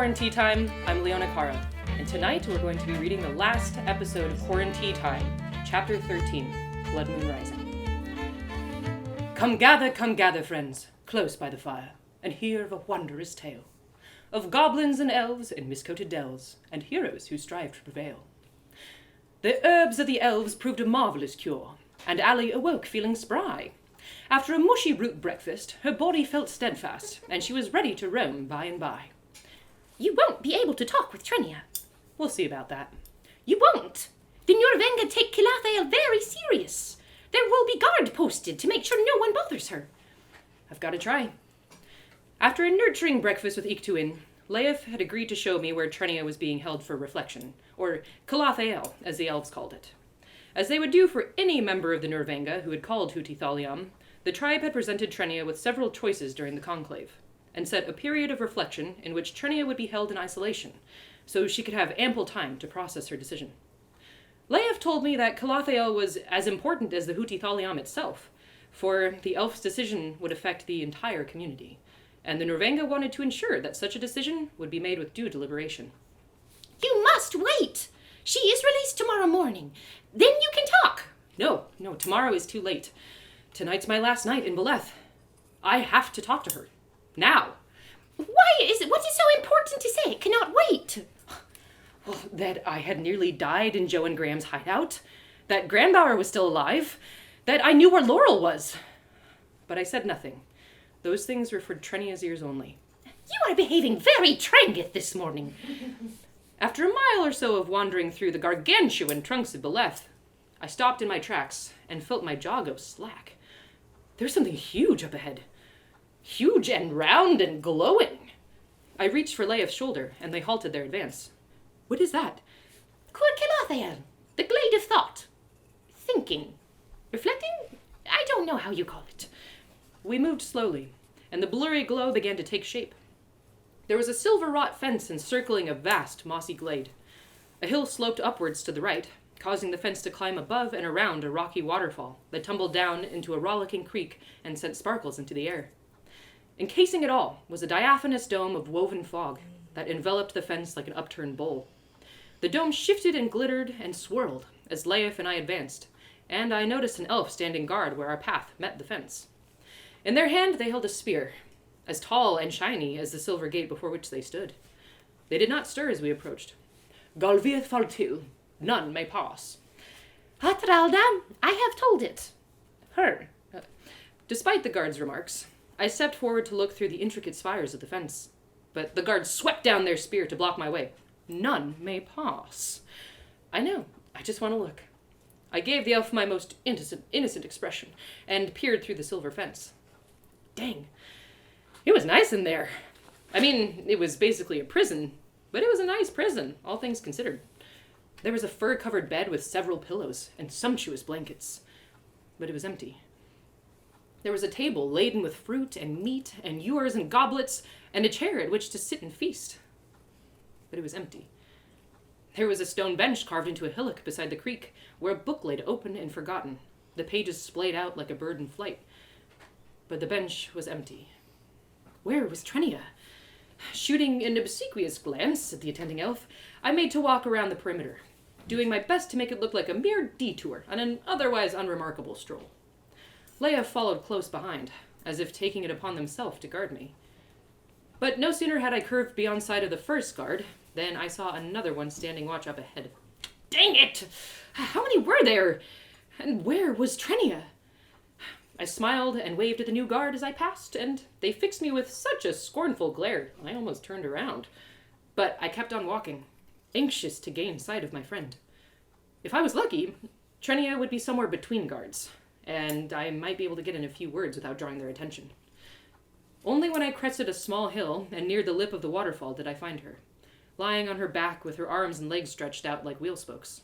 QuaranTea Time. I'm Leighona Cara, and tonight we're going to be reading the last episode of QuaranTea Time, Chapter 13, Bloodmoon Rising. Come gather, friends, close by the fire, and hear of a wondrous tale, of goblins and elves in miscoated dells, and heroes who strive to prevail. The herbs of the elves proved a marvelous cure, and Allie awoke feeling spry. After a mushy root breakfast, her body felt steadfast, and she was ready to roam by and by. You won't be able to talk with Trennia. We'll see about that. You won't. The Nurvenga take QuaranTea very serious. There will be guard posted to make sure no one bothers her. I've got to try. After a nurturing breakfast with Iktuin, Leif had agreed to show me where Trennia was being held for reflection, or QuaranTea, as the elves called it. As they would do for any member of the Nurvenga who had called Huti Thaliam, the tribe had presented Trennia with several choices during the conclave, and set a period of reflection in which Trennia would be held in isolation, so she could have ample time to process her decision. Leif told me that QuaranTea was as important as the Huti Thaliam itself, for the elf's decision would affect the entire community, and the Nurvenga wanted to ensure that such a decision would be made with due deliberation. You must wait! She is released tomorrow morning. Then you can talk. No, tomorrow is too late. Tonight's my last night in Beleth. I have to talk to her. Now. What is so important to say? It cannot wait. Well, that I had nearly died in Joe and Graham's hideout. That Granbauer was still alive. That I knew where Laurel was. But I said nothing. Those things were for Trennia's ears only. You are behaving very Trangit this morning. After a mile or so of wandering through the gargantuan trunks of Beleth, I stopped in my tracks and felt my jaw go slack. There was something huge up ahead. Huge and round and glowing. I reached for Leif's shoulder, and they halted their advance. What is that? QuaranTea, the glade of thought. Thinking. Reflecting? I don't know how you call it. We moved slowly, and the blurry glow began to take shape. There was a silver-wrought fence encircling a vast, mossy glade. A hill sloped upwards to the right, causing the fence to climb above and around a rocky waterfall that tumbled down into a rollicking creek and sent sparkles into the air. Encasing it all was a diaphanous dome of woven fog that enveloped the fence like an upturned bowl. The dome shifted and glittered and swirled as Leif and I advanced, and I noticed an elf standing guard where our path met the fence. In their hand they held a spear, as tall and shiny as the silver gate before which they stood. They did not stir as we approached. Galvieth faltil, none may pass. Hatralda, I have told it. Her. Despite the guard's remarks, I stepped forward to look through the intricate spires of the fence, but the guards swept down their spear to block my way. None may pass. I know, I just want to look. I gave the elf my most innocent expression, and peered through the silver fence. Dang, it was nice in there. I mean, it was basically a prison, but it was a nice prison, all things considered. There was a fur-covered bed with several pillows and sumptuous blankets, but it was empty. There was a table laden with fruit and meat and ewers and goblets, and a chair at which to sit and feast. But it was empty. There was a stone bench carved into a hillock beside the creek, where a book laid open and forgotten, the pages splayed out like a bird in flight. But the bench was empty. Where was Trennia? Shooting an obsequious glance at the attending elf, I made to walk around the perimeter, doing my best to make it look like a mere detour on an otherwise unremarkable stroll. Leia followed close behind, as if taking it upon themselves to guard me. But no sooner had I curved beyond sight of the first guard than I saw another one standing watch up ahead. Dang it! How many were there? And where was Trennia? I smiled and waved at the new guard as I passed, and they fixed me with such a scornful glare I almost turned around. But I kept on walking, anxious to gain sight of my friend. If I was lucky, Trennia would be somewhere between guards, and I might be able to get in a few words without drawing their attention. Only when I crested a small hill and neared the lip of the waterfall did I find her, lying on her back with her arms and legs stretched out like wheel spokes.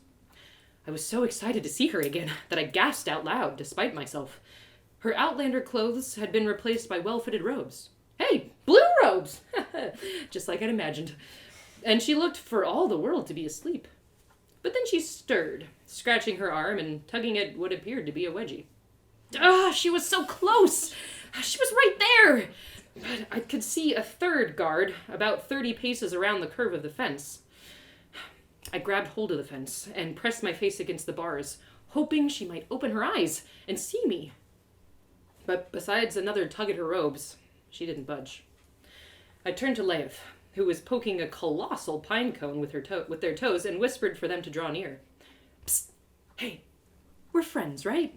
I was so excited to see her again that I gasped out loud, despite myself. Her outlander clothes had been replaced by well-fitted robes. Hey, blue robes! Just like I'd imagined. And she looked for all the world to be asleep. But then she stirred, scratching her arm and tugging at what appeared to be a wedgie. She was so close! She was right there! But I could see a third guard about 30 paces around the curve of the fence. I grabbed hold of the fence and pressed my face against the bars, hoping she might open her eyes and see me. But besides another tug at her robes, she didn't budge. I turned to Leif, who was poking a colossal pine cone with their toes, and whispered for them to draw near. Psst! Hey, we're friends, right?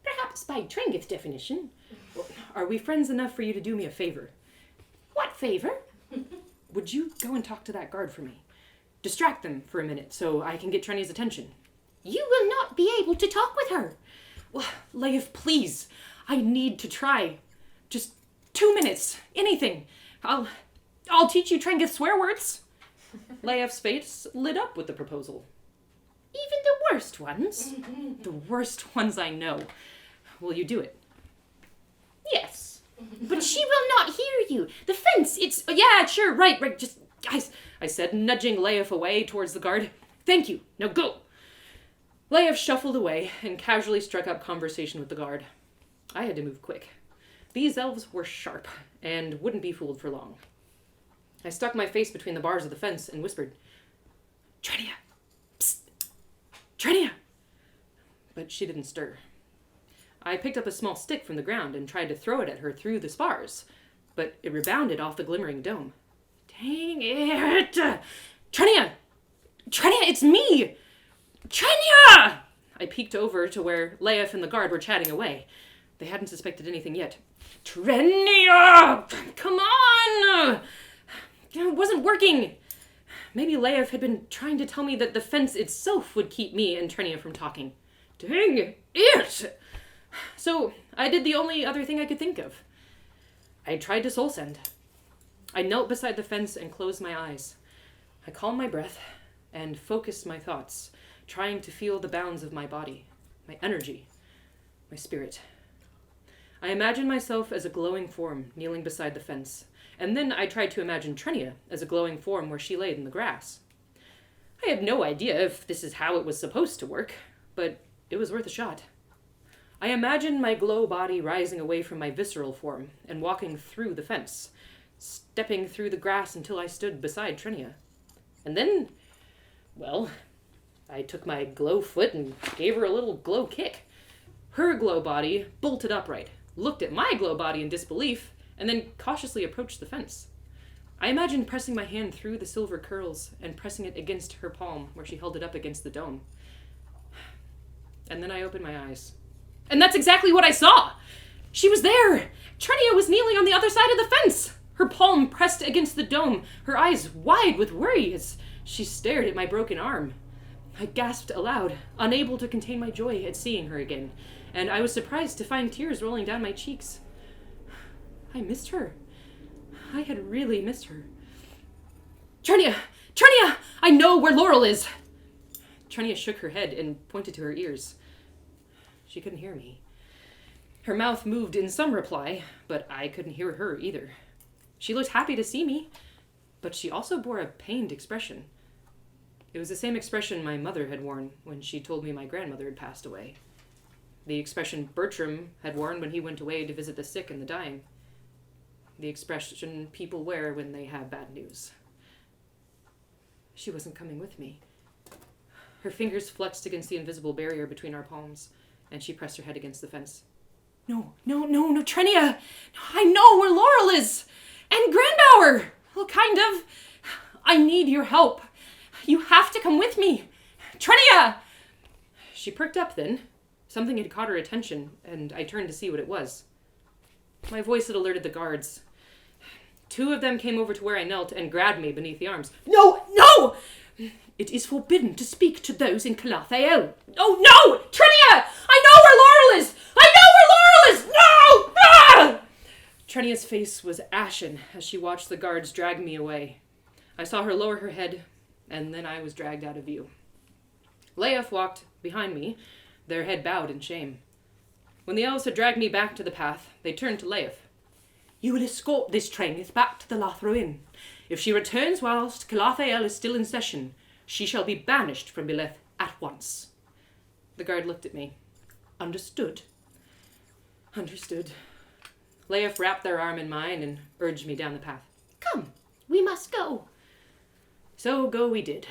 Perhaps by Trengith's definition. Well, are we friends enough for you to do me a favor? What favor? Would you go and talk to that guard for me? Distract them for a minute so I can get Trennia's attention. You will not be able to talk with her. Well, Leif, please. I need to try. Just 2 minutes. Anything. I'll teach you Trengith swear words. Leif's face lit up with the proposal. Even the worst ones? The worst ones I know. Will you do it? Yes. But she will not hear you. The fence, it's... Yeah, sure, right. Just... I said, nudging Leif away towards the guard. Thank you. Now go. Leif shuffled away and casually struck up conversation with the guard. I had to move quick. These elves were sharp and wouldn't be fooled for long. I stuck my face between the bars of the fence and whispered, Trennia! Psst! Trennia! But she didn't stir. I picked up a small stick from the ground and tried to throw it at her through the spars, but it rebounded off the glimmering dome. Dang it! Trennia! Trennia, it's me! Trennia! I peeked over to where Leif and the guard were chatting away. They hadn't suspected anything yet. Trennia! Come on! It wasn't working. Maybe Leif had been trying to tell me that the fence itself would keep me and Trennia from talking. Dang it! So I did the only other thing I could think of. I tried to soul send. I knelt beside the fence and closed my eyes. I calmed my breath and focused my thoughts, trying to feel the bounds of my body, my energy, my spirit. I imagined myself as a glowing form kneeling beside the fence, and then I tried to imagine Trennia as a glowing form where she laid in the grass. I had no idea if this is how it was supposed to work, but it was worth a shot. I imagined my glow body rising away from my visceral form and walking through the fence, stepping through the grass until I stood beside Trennia. And then, well, I took my glow foot and gave her a little glow kick. Her glow body bolted upright, looked at my glow body in disbelief, and then cautiously approached the fence. I imagined pressing my hand through the silver curls and pressing it against her palm where she held it up against the dome. And then I opened my eyes. And that's exactly what I saw! She was there! Trennia was kneeling on the other side of the fence! Her palm pressed against the dome, her eyes wide with worry as she stared at my broken arm. I gasped aloud, unable to contain my joy at seeing her again, and I was surprised to find tears rolling down my cheeks. I missed her. I had really missed her. Trennia! Trennia! I know where Laurel is! Trennia shook her head and pointed to her ears. She couldn't hear me. Her mouth moved in some reply, but I couldn't hear her either. She looked happy to see me, but she also bore a pained expression. It was the same expression my mother had worn when she told me my grandmother had passed away. The expression Bertram had worn when he went away to visit the sick and the dying. The expression people wear when they have bad news. She wasn't coming with me. Her fingers flexed against the invisible barrier between our palms, and she pressed her head against the fence. No, Trennia! I know where Laurel is! And Granbauer! Well, kind of. I need your help. You have to come with me. Trennia! She perked up then. Something had caught her attention, and I turned to see what it was. My voice had alerted the guards. 2 of them came over to where I knelt and grabbed me beneath the arms. No! It is forbidden to speak to those in Calathael. Oh, no! Trennia! I know where Laurel is! No! Ah! Trennia's face was ashen as she watched the guards drag me away. I saw her lower her head, and then I was dragged out of view. Leif walked behind me, their head bowed in shame. When the elves had dragged me back to the path, they turned to Leif. You will escort this Trengith back to the Lathro Inn. If she returns whilst Calathael is still in session, she shall be banished from Beleth at once. The guard looked at me. Understood. Understood. Leif wrapped their arm in mine and urged me down the path. Come, we must go. So go we did.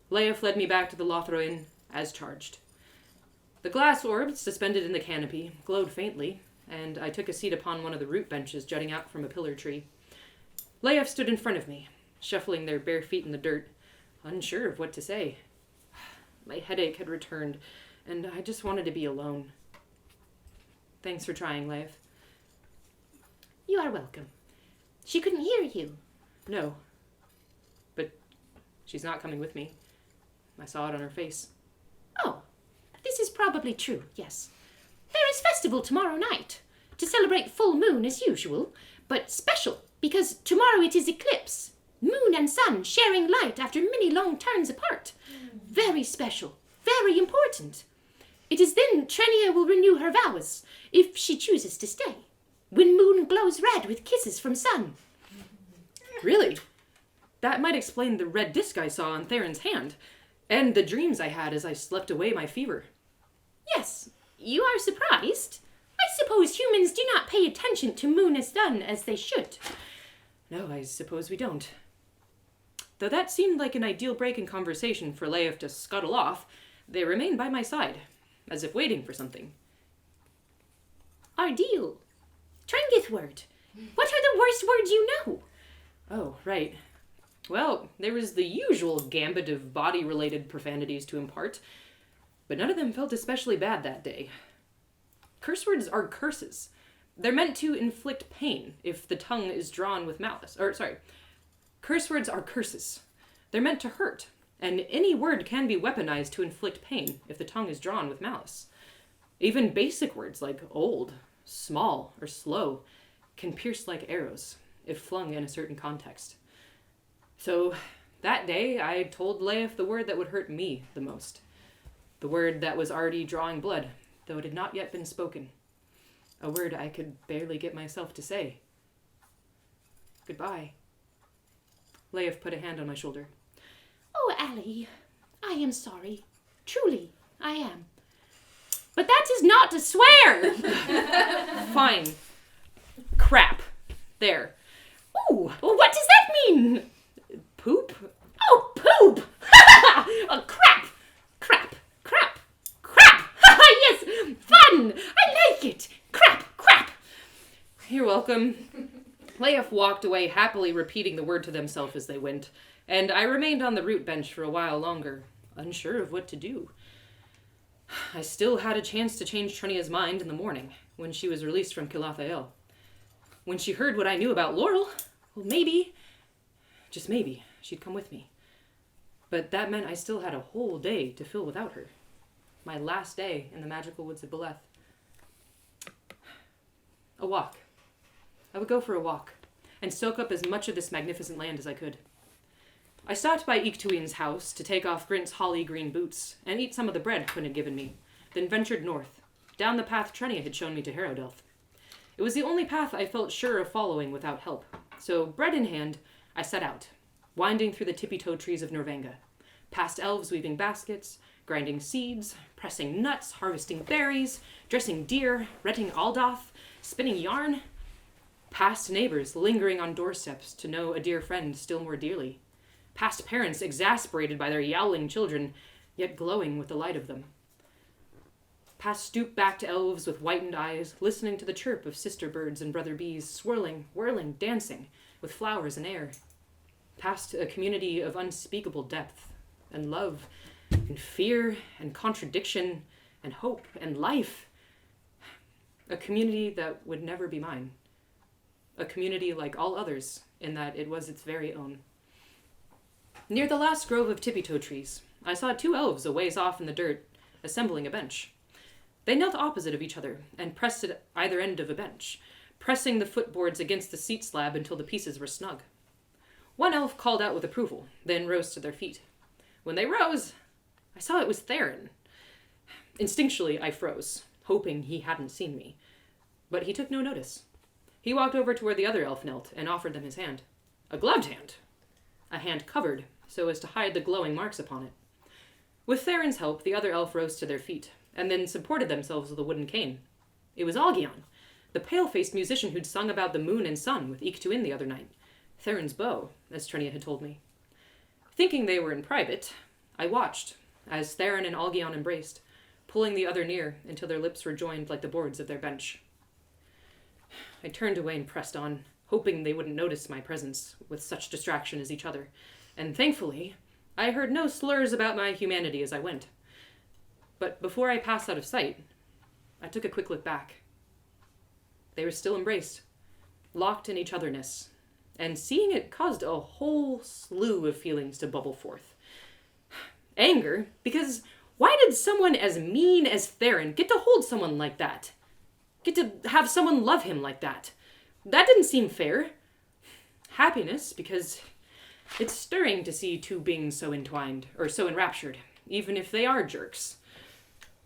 Leif led me back to the Lothar Inn, as charged. The glass orbs, suspended in the canopy, glowed faintly, and I took a seat upon one of the root benches jutting out from a pillar tree. Leif stood in front of me, shuffling their bare feet in the dirt, unsure of what to say. My headache had returned, and I just wanted to be alone. Thanks for trying, Leif. You are welcome. She couldn't hear you. No. But she's not coming with me. I saw it on her face. Oh, this is probably true, yes. There is festival tomorrow night, to celebrate full moon as usual, but special, because tomorrow it is eclipse. Moon and sun sharing light after many long turns apart. Very special, very important. It is then Trennia will renew her vows, if she chooses to stay, when moon glows red with kisses from sun. Really? That might explain the red disc I saw on Theron's hand, and the dreams I had as I slept away my fever. Yes, you are surprised. I suppose humans do not pay attention to moon and sun as they should. No, I suppose we don't. Though that seemed like an ideal break in conversation for Leif to scuttle off, they remained by my side, as if waiting for something. Ideal. Trengith word. What are the worst words you know? Oh, right. Well, there was the usual gambit of body-related profanities to impart, but none of them felt especially bad that day. Curse words are curses. They're meant to inflict pain if the tongue is drawn with malice. Curse words are curses. They're meant to hurt, and any word can be weaponized to inflict pain if the tongue is drawn with malice. Even basic words like old, small, or slow can pierce like arrows if flung in a certain context. So that day, I told Leif the word that would hurt me the most. The word that was already drawing blood, though it had not yet been spoken. A word I could barely get myself to say. Goodbye. Leif put a hand on my shoulder. Oh, Allie, I am sorry. Truly, I am. But that is not to swear! Fine. Crap. There. Ooh, what does that mean? Poop? Oh, poop! Oh, crap! Crap! Crap! Crap! Yes! Fun! I like it! Crap! Crap! You're welcome. Leif walked away, happily repeating the word to themselves as they went, and I remained on the root bench for a while longer, unsure of what to do. I still had a chance to change Trennia's mind in the morning, when she was released from Kilathael. When she heard what I knew about Laurel, well, maybe, just maybe, she'd come with me. But that meant I still had a whole day to fill without her. My last day in the magical woods of Beleth. A walk. I would go for a walk, and soak up as much of this magnificent land as I could. I stopped by Iktuin's house to take off Grint's holly green boots, and eat some of the bread Quinn had given me, then ventured north, down the path Trennia had shown me to Harrowdelf. It was the only path I felt sure of following without help, so bread in hand, I set out, winding through the tippy-toe trees of Nurvenga, past elves weaving baskets, grinding seeds, pressing nuts, harvesting berries, dressing deer, retting Aldoth, spinning yarn, past neighbors lingering on doorsteps to know a dear friend still more dearly, past parents exasperated by their yowling children, yet glowing with the light of them, past stoop-backed elves with whitened eyes, listening to the chirp of sister birds and brother bees, swirling, whirling, dancing, with flowers in air, past a community of unspeakable depth, and love, and fear, and contradiction, and hope, and life. A community that would never be mine. A community like all others, in that it was its very own. Near the last grove of tippy-toe trees, I saw two elves a ways off in the dirt, assembling a bench. They knelt opposite of each other, and pressed at either end of a bench, pressing the footboards against the seat slab until the pieces were snug. One elf called out with approval, then rose to their feet. When they rose, I saw it was Theron. Instinctually, I froze, hoping he hadn't seen me. But he took no notice. He walked over to where the other elf knelt and offered them his hand. A gloved hand. A hand covered, so as to hide the glowing marks upon it. With Theron's help, the other elf rose to their feet, and then supported themselves with a wooden cane. It was Augion, The pale-faced musician who'd sung about the moon and sun with Iktuin the other night. Theron's bow, as Trennia had told me. Thinking they were in private, I watched as Theron and Algion embraced, pulling the other near until their lips were joined like the boards of their bench. I turned away and pressed on, hoping they wouldn't notice my presence with such distraction as each other, and thankfully, I heard no slurs about my humanity as I went. But before I passed out of sight, I took a quick look back. They were still embraced, locked in each otherness, and seeing it caused a whole slew of feelings to bubble forth. Anger, because why did someone as mean as Theron get to hold someone like that? Get to have someone love him like that? That didn't seem fair. Happiness, because it's stirring to see two beings so entwined, or so enraptured, even if they are jerks.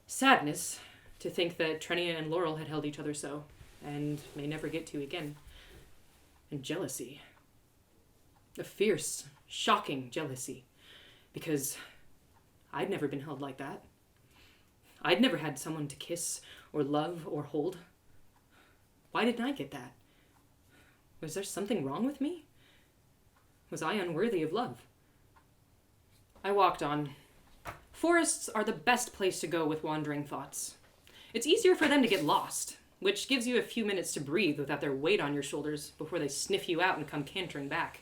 Sadness, to think that Trennia and Laurel had held each other so, and may never get to again. And jealousy. A fierce, shocking jealousy, because I'd never been held like that. I'd never had someone to kiss, or love, or hold. Why didn't I get that? Was there something wrong with me? Was I unworthy of love? I walked on. Forests are the best place to go with wandering thoughts. It's easier for them to get lost, which gives you a few minutes to breathe without their weight on your shoulders before they sniff you out and come cantering back.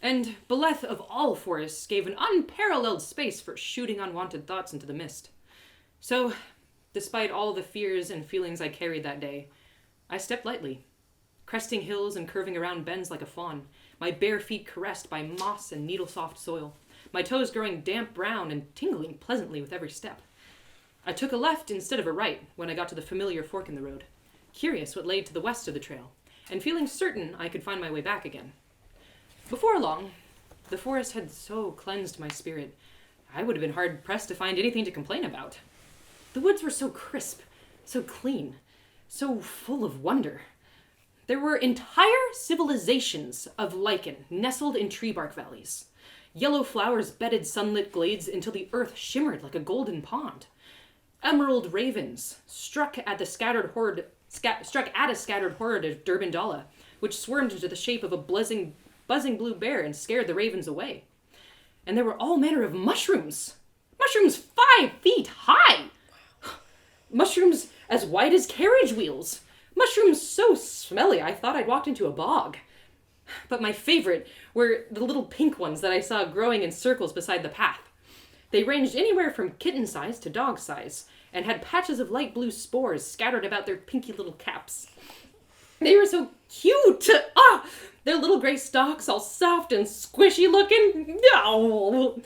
And Beleth of all forests gave an unparalleled space for shooting unwanted thoughts into the mist. So, despite all the fears and feelings I carried that day, I stepped lightly, cresting hills and curving around bends like a fawn, my bare feet caressed by moss and needle-soft soil, my toes growing damp brown and tingling pleasantly with every step. I took a left instead of a right when I got to the familiar fork in the road, curious what lay to the west of the trail, and feeling certain I could find my way back again. Before long, the forest had so cleansed my spirit, I would have been hard-pressed to find anything to complain about. The woods were so crisp, so clean, so full of wonder. There were entire civilizations of lichen nestled in tree bark valleys. Yellow flowers bedded sunlit glades until the earth shimmered like a golden pond. Emerald ravens struck at a scattered horde of Durbandala, which swarmed into the shape of a buzzing blue bear and scared the ravens away. And there were all manner of mushrooms. Mushrooms 5 feet high! Mushrooms as wide as carriage wheels. Mushrooms so smelly I thought I'd walked into a bog. But my favorite were the little pink ones that I saw growing in circles beside the path. They ranged anywhere from kitten size to dog size, and had patches of light blue spores scattered about their pinky little caps. They were so cute! Their little gray stalks all soft and squishy looking. Oh.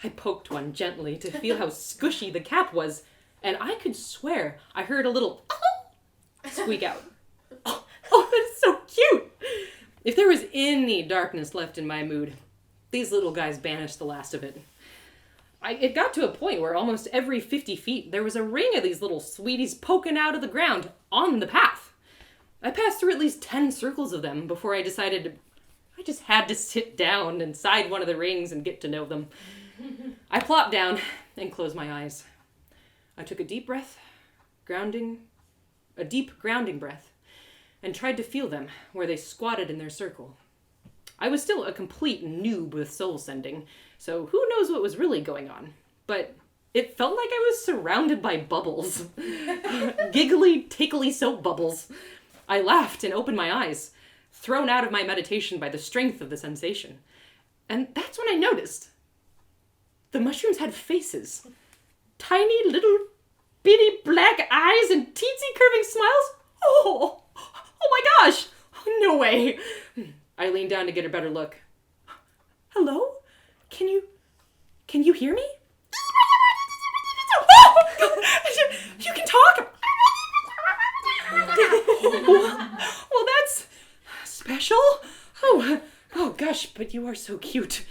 I poked one gently to feel how squishy the cap was, and I could swear I heard a little squeak out. Oh, that's so cute! If there was any darkness left in my mood, these little guys banished the last of it. It got to a point where almost every 50 feet there was a ring of these little sweeties poking out of the ground on the path. I passed through at least 10 circles of them before I decided I just had to sit down inside one of the rings and get to know them. I plopped down and closed my eyes. I took a deep grounding breath, and tried to feel them where they squatted in their circle. I was still a complete noob with soul sending, so who knows what was really going on, but it felt like I was surrounded by bubbles. Giggly, tickly soap bubbles. I laughed and opened my eyes, thrown out of my meditation by the strength of the sensation. And that's when I noticed. The mushrooms had faces. Tiny little bitty black eyes and teensy curving smiles. Oh my gosh! No way! I leaned down to get a better look. Hello? Can you hear me? You can talk! Well, that's special. Oh gosh, but you are so cute.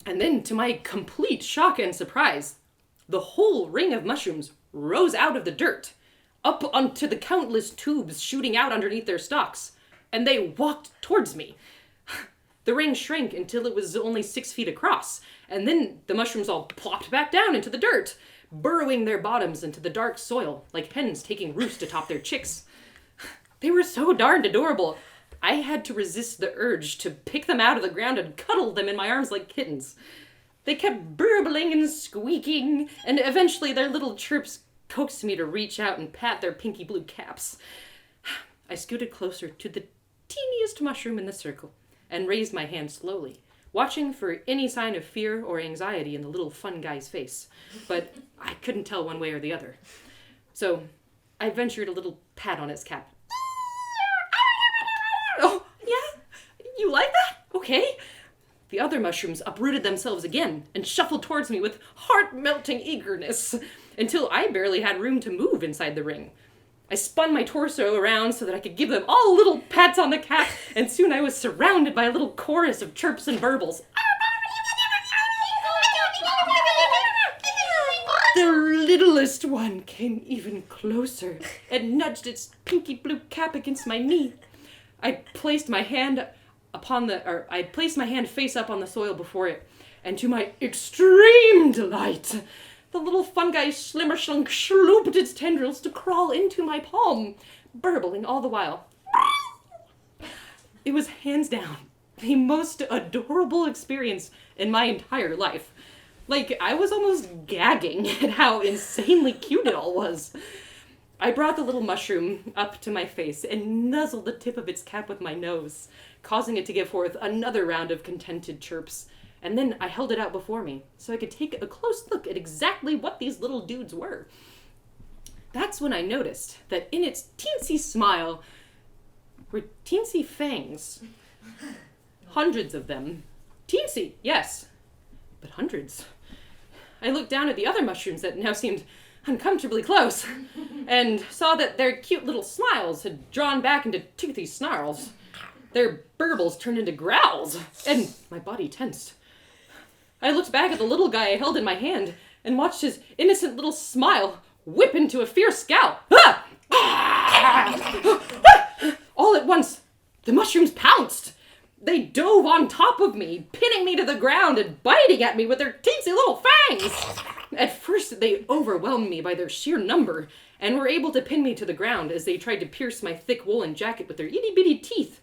And then, to my complete shock and surprise, the whole ring of mushrooms rose out of the dirt, up onto the countless tubes shooting out underneath their stalks, and they walked towards me. The ring shrank until it was only 6 feet across, and then the mushrooms all plopped back down into the dirt, burrowing their bottoms into the dark soil like hens taking roost atop their chicks. They were so darned adorable. I had to resist the urge to pick them out of the ground and cuddle them in my arms like kittens. They kept burbling and squeaking, and eventually their little chirps coaxed me to reach out and pat their pinky blue caps. I scooted closer to the teeniest mushroom in the circle and raised my hand slowly, watching for any sign of fear or anxiety in the little fun guy's face. But I couldn't tell one way or the other. So I ventured a little pat on his cap. Oh, yeah? You like that? Okay. The other mushrooms uprooted themselves again and shuffled towards me with heart-melting eagerness until I barely had room to move inside the ring. I spun my torso around so that I could give them all little pats on the cap, and soon I was surrounded by a little chorus of chirps and burbles. The littlest one came even closer and nudged its pinky blue cap against my knee. I placed my hand face up on the soil before it, and to my extreme delight, the little fungi schlimmerschlunk schlooped its tendrils to crawl into my palm, burbling all the while. It was hands down the most adorable experience in my entire life. Like, I was almost gagging at how insanely cute it all was. I brought the little mushroom up to my face and nuzzled the tip of its cap with my nose, causing it to give forth another round of contented chirps. And then I held it out before me so I could take a close look at exactly what these little dudes were. That's when I noticed that in its teensy smile were teensy fangs. Hundreds of them. Teensy, yes, but hundreds. I looked down at the other mushrooms that now seemed uncomfortably close, and saw that their cute little smiles had drawn back into toothy snarls. Their burbles turned into growls, and my body tensed. I looked back at the little guy I held in my hand, and watched his innocent little smile whip into a fierce scowl. All at once, the mushrooms pounced. They dove on top of me, pinning me to the ground and biting at me with their teensy little fangs. At first, they overwhelmed me by their sheer number and were able to pin me to the ground as they tried to pierce my thick woolen jacket with their itty-bitty teeth.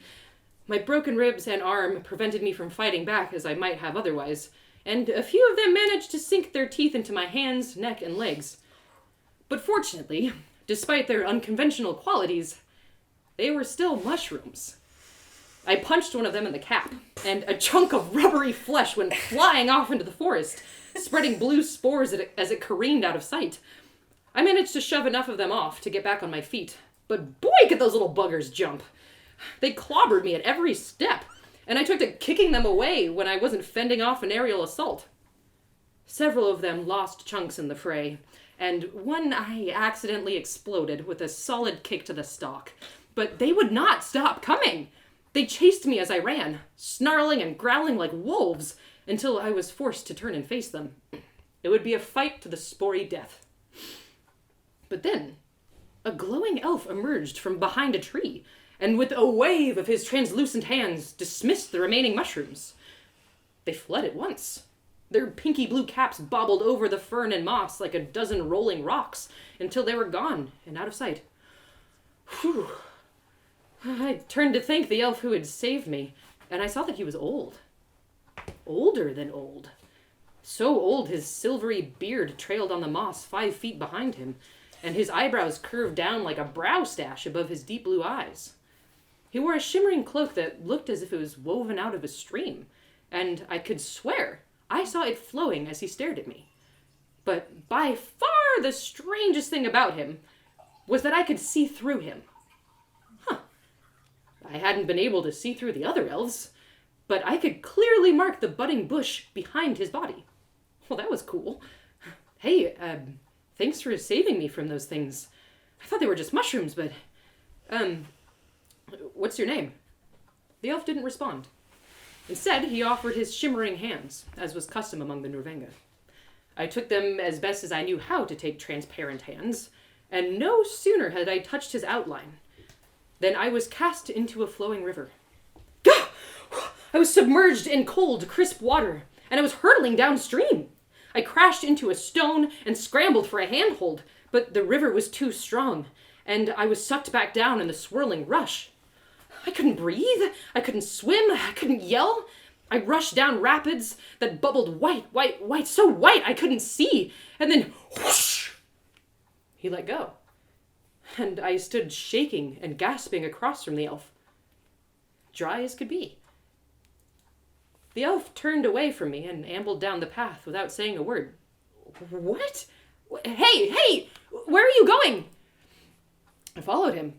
My broken ribs and arm prevented me from fighting back as I might have otherwise, and a few of them managed to sink their teeth into my hands, neck, and legs. But fortunately, despite their unconventional qualities, they were still mushrooms. I punched one of them in the cap, and a chunk of rubbery flesh went flying off into the forest, spreading blue spores as it careened out of sight. I managed to shove enough of them off to get back on my feet, but boy could those little buggers jump. They clobbered me at every step, and I took to kicking them away when I wasn't fending off an aerial assault. Several of them lost chunks in the fray, and one I accidentally exploded with a solid kick to the stalk. But they would not stop coming. They chased me as I ran, snarling and growling like wolves, until I was forced to turn and face them. It would be a fight to the spory death. But then, a glowing elf emerged from behind a tree, and with a wave of his translucent hands, dismissed the remaining mushrooms. They fled at once. Their pinky blue caps bobbled over the fern and moss like a dozen rolling rocks, until they were gone and out of sight. Whew. I turned to thank the elf who had saved me, and I saw that he was old. Older than old. So old his silvery beard trailed on the moss 5 feet behind him, and his eyebrows curved down like a brow stash above his deep blue eyes. He wore a shimmering cloak that looked as if it was woven out of a stream, and I could swear I saw it flowing as he stared at me. But by far the strangest thing about him was that I could see through him. I hadn't been able to see through the other elves, but I could clearly mark the budding bush behind his body. Well, that was cool. Hey, thanks for saving me from those things. I thought they were just mushrooms, but, what's your name? The elf didn't respond. Instead, he offered his shimmering hands, as was custom among the Nurvenga. I took them as best as I knew how to take transparent hands, and no sooner had I touched his outline than I was cast into a flowing river. Gah! I was submerged in cold, crisp water, and I was hurtling downstream. I crashed into a stone and scrambled for a handhold, but the river was too strong, and I was sucked back down in the swirling rush. I couldn't breathe, I couldn't swim, I couldn't yell. I rushed down rapids that bubbled white, so white I couldn't see, and then whoosh! He let go, and I stood shaking and gasping across from the elf, dry as could be. The elf turned away from me and ambled down the path without saying a word. What? Hey, where are you going? I followed him.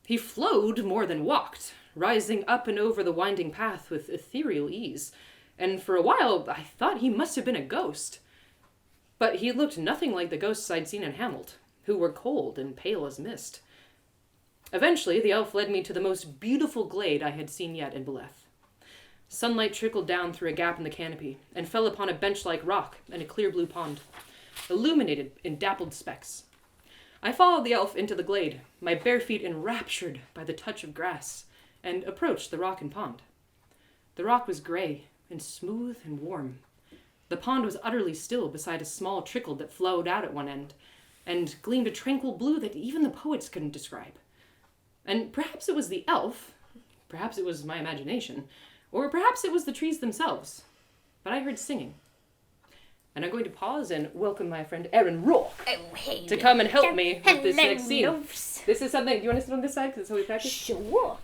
He flowed more than walked, rising up and over the winding path with ethereal ease, and for a while I thought he must have been a ghost. But he looked nothing like the ghosts I'd seen in Hamlet, who were cold and pale as mist. Eventually, the elf led me to the most beautiful glade I had seen yet in Beleth. Sunlight trickled down through a gap in the canopy and fell upon a bench-like rock and a clear blue pond, illuminated in dappled specks. I followed the elf into the glade, my bare feet enraptured by the touch of grass, and approached the rock and pond. The rock was gray and smooth and warm. The pond was utterly still beside a small trickle that flowed out at one end, and gleamed a tranquil blue that even the poets couldn't describe. And perhaps it was the elf, perhaps it was my imagination, or perhaps it was the trees themselves, but I heard singing. And I'm going to pause and welcome my friend Erin Rourke to come and help me with this next scene. Loves. This is something, do you want to sit on this side because it's how we practice? Sure.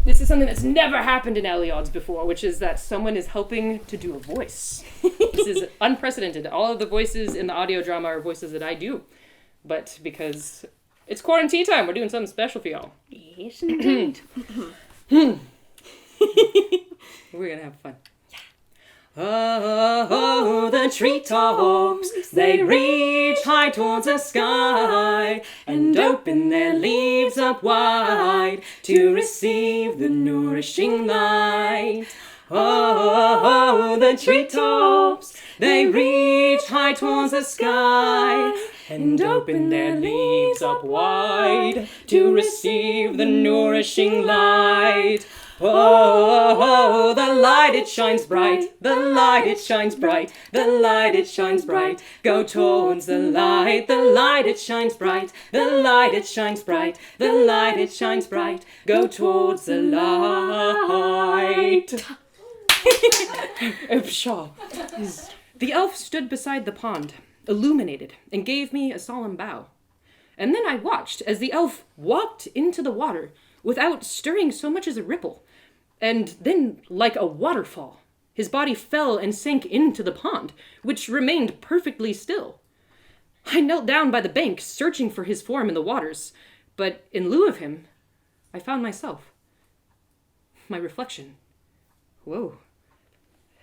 This is something that's never happened in Allie Odds before, which is that someone is helping to do a voice. This is unprecedented. All of the voices in the audio drama are voices that I do. But because it's QuaranTea Time, we're doing something special for y'all. Yes, indeed. We're gonna have fun. Oh, the treetops, they reach high towards the sky and open their leaves up wide to receive the nourishing light. Oh, the treetops, they reach high towards the sky and open their leaves up wide to receive the nourishing light. Oh, the light it shines bright, the light it shines bright, the light it shines bright. Go towards the light it shines bright, the light it shines bright, the light it shines bright. Go towards the light. Pshaw. The elf stood beside the pond, illuminated, and gave me a solemn bow. And then I watched as the elf walked into the water without stirring so much as a ripple. And then, like a waterfall, his body fell and sank into the pond, which remained perfectly still. I knelt down by the bank, searching for his form in the waters, but in lieu of him, I found myself. My reflection. Whoa.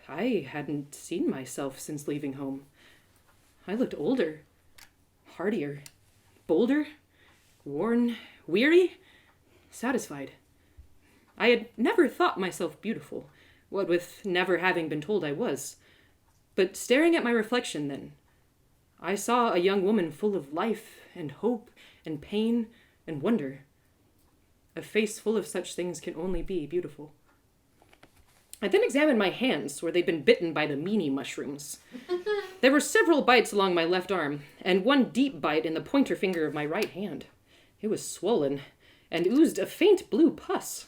I hadn't seen myself since leaving home. I looked older, hardier, bolder, worn, weary, satisfied. I had never thought myself beautiful, what with never having been told I was. But staring at my reflection then, I saw a young woman full of life and hope and pain and wonder. A face full of such things can only be beautiful. I then examined my hands where they'd been bitten by the meanie mushrooms. There were several bites along my left arm, and one deep bite in the pointer finger of my right hand. It was swollen and oozed a faint blue pus.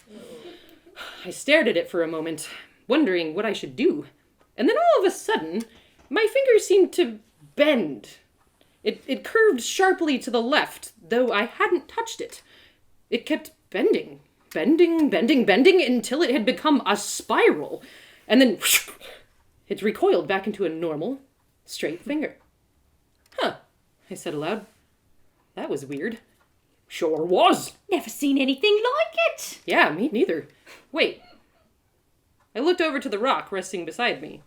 I stared at it for a moment, wondering what I should do. And then all of a sudden, my finger seemed to bend. It curved sharply to the left, though I hadn't touched it. It kept bending until it had become a spiral. And then it recoiled back into a normal, straight finger. Huh, I said aloud. That was weird. Sure was. Never seen anything like it. Yeah, me neither. Wait. I looked over to the rock resting beside me.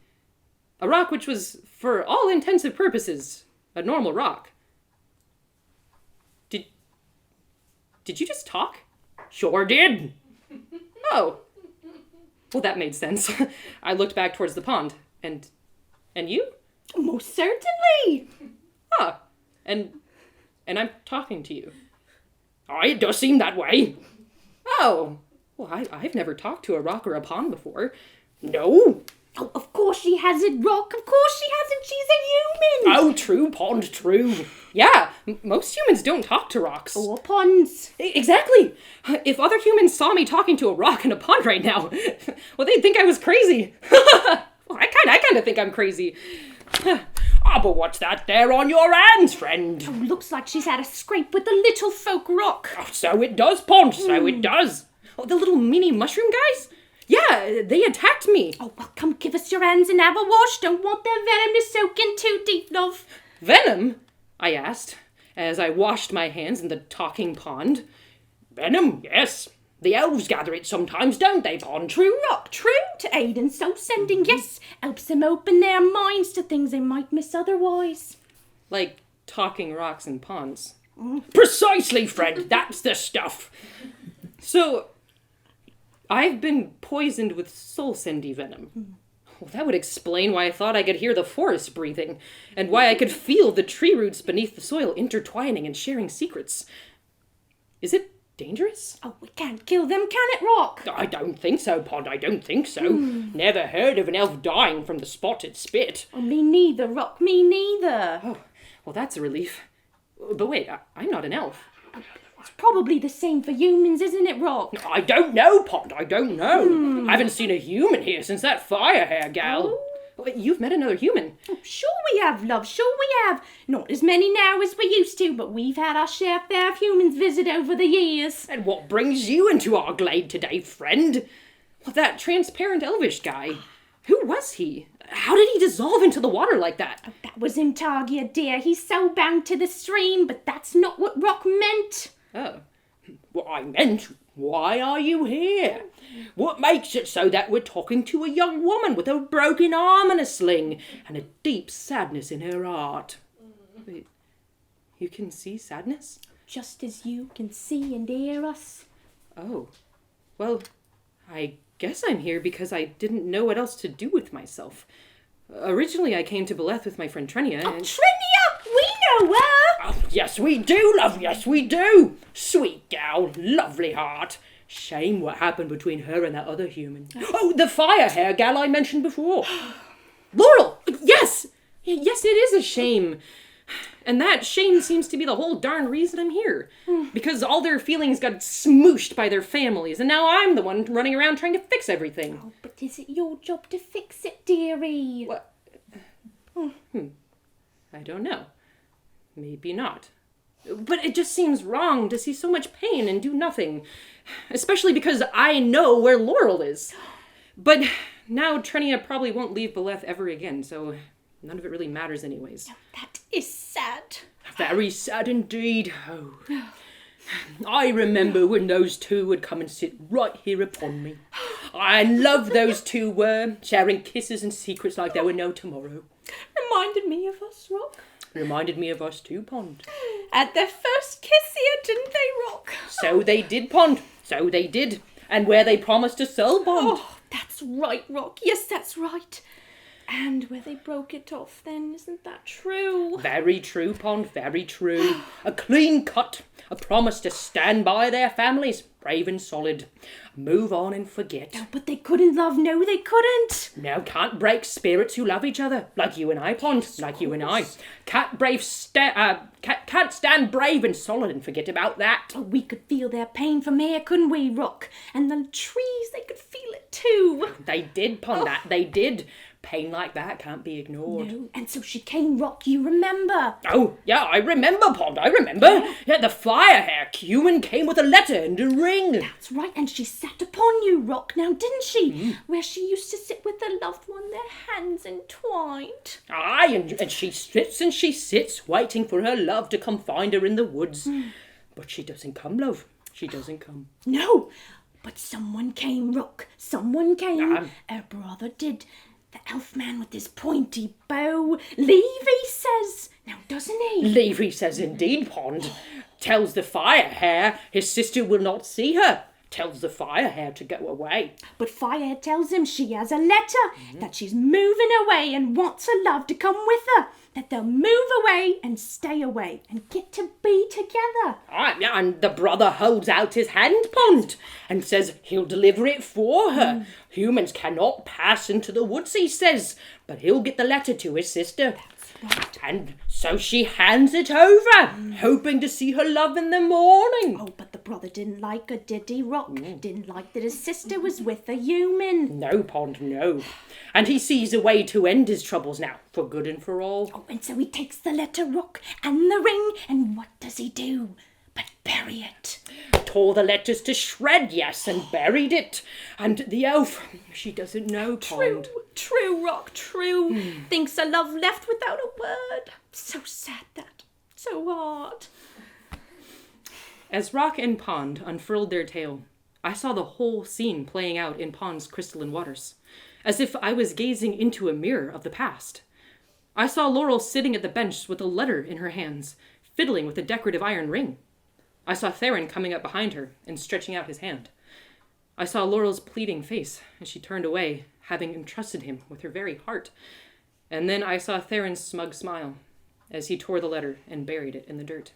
A rock which was, for all intensive purposes, a normal rock. Did you just talk? Sure did. Oh. Well, that made sense. I looked back towards the pond. And you? Most certainly. Ah. And I'm talking to you. Oh, it does seem that way. Oh. Well, I've never talked to a rock or a pond before. No. Oh, of course she hasn't, Rock. Of course she hasn't. She's a human. Oh, true, pond, true. Yeah, Most humans don't talk to rocks. Or ponds. Exactly. If other humans saw me talking to a rock in a pond right now, well, they'd think I was crazy. Well, I kind of think I'm crazy. But what's that there on your hands, friend? Oh, looks like she's had a scrape with the little folk rock. Oh, so it does, Pond, so it does. Oh, the little mini mushroom guys? Yeah, they attacked me. Oh, well, come give us your hands and have a wash. Don't want their venom to soak in too deep, love. Venom? I asked, as I washed my hands in the talking pond. Venom, yes. The elves gather it sometimes, don't they, Pond? True, Rock, true. To aid in soul sending, yes. Helps them open their minds to things they might miss otherwise. Like talking rocks and ponds. Precisely, friend. That's the stuff. So, I've been poisoned with soul-sendy venom. Well, that would explain why I thought I could hear the forest breathing, and why I could feel the tree roots beneath the soil intertwining and sharing secrets. Is it dangerous? Oh, we can't kill them, can it, Rock? I don't think so, Pod, I don't think so. Never heard of an elf dying from the spotted spit. Oh, me neither, Rock, me neither. Oh, well, that's a relief. But wait, I'm not an elf. It's probably the same for humans, isn't it, Rock? I don't know, Pond, I don't know. I haven't seen a human here since that fire hair gal. Wait, you've met another human. Oh, sure we have, love, sure we have. Not as many now as we used to, but we've had our share fair of humans visit over the years. And what brings you into our glade today, friend? Well, that transparent elvish guy. Who was he? How did he dissolve into the water like that? Oh, that was Intargia, dear. He's so bound to the stream, but that's not what Rock meant. Oh. What I meant, why are you here? What makes it so that we're talking to a young woman with a broken arm and a sling, and a deep sadness in her heart? Wait, you can see sadness? Just as you can see and hear us. Oh. Well, I guess I'm here because I didn't know what else to do with myself. Originally, I came to Beleth with my friend Trennia, Oh, and... Trennia! We know her! Oh, yes we do, love, yes we do! Sweet gal, lovely heart. Shame what happened between her and that other human. Oh, the fire hair gal I mentioned before. Laurel! Yes! Yes, it is a shame. And that shame seems to be the whole darn reason I'm here. Because all their feelings got smooshed by their families, and now I'm the one running around trying to fix everything. Oh, but is it your job to fix it, dearie? What? I don't know. Maybe not. But it just seems wrong to see so much pain and do nothing. Especially because I know where Laurel is. But now Trennia probably won't leave Beleth ever again, so none of it really matters anyways. That is sad. Very sad indeed. Oh. I remember when those two would come and sit right here upon me. I love those two were, sharing kisses and secrets like there were no tomorrow. Reminded me of us, Rock. Reminded me of us too, Pond. At their first kiss here, didn't they, Rock? So they did, Pond. So they did. And where they promised to sell, Pond. Oh, that's right, Rock. Yes, that's right. And where they broke it off then, isn't that true? Very true, Pond, very true. A clean cut. A promise to stand by their families, brave and solid. Move on and forget. Oh, but they couldn't, love. No, they couldn't. Now, can't break spirits who love each other, like you and I, Pond, yes, like you and I. Can't stand brave and solid and forget about that. Oh, we could feel their pain from here, couldn't we, Rock? And the trees, they could feel it too. They did, Pond, that they did. Pain like that can't be ignored. No, and so she came, Rock, you remember? Oh, yeah, I remember, Pond, I remember. Yeah, the fire hair human came with a letter and a ring. That's right, and she sat upon you, Rock, now didn't she? Where she used to sit with her loved one, their hands entwined. Aye, and she sits, waiting for her love to come find her in the woods. But she doesn't come, love. She doesn't come. No, but someone came, Rock. Someone came. Her brother did. The elf man with his pointy bow. Levi says. Now, doesn't he? Levi says indeed, Pond. Tells the fire hair his sister will not see her. Tells the fire hair to go away. But Fire tells him she has a letter, that she's moving away and wants her love to come with her. That they'll move away and stay away and get to be together. Yeah, and the brother holds out his hand, Pond, and says he'll deliver it for her. Humans cannot pass into the woods, he says, but he'll get the letter to his sister. That's right. And so she hands it over, hoping to see her love in the morning. Oh, but the brother didn't like her, did he, Rock? Didn't like that his sister was with a human. No, Pond, no. And he sees a way to end his troubles now, for good and for all. Oh, and so he takes the letter, Rock, and the ring, and what does he do? But bury it. Tore the letters to shred, yes, and buried it. And the elf, she doesn't know, Pond. True, Rock, true. Thinks her love left without a word. So sad that. So hard. As Rock and Pond unfurled their tale, I saw the whole scene playing out in Pond's crystalline waters, as if I was gazing into a mirror of the past. I saw Laurel sitting at the bench with a letter in her hands, fiddling with a decorative iron ring. I saw Theron coming up behind her and stretching out his hand. I saw Laurel's pleading face as she turned away, having entrusted him with her very heart. And then I saw Theron's smug smile as he tore the letter and buried it in the dirt.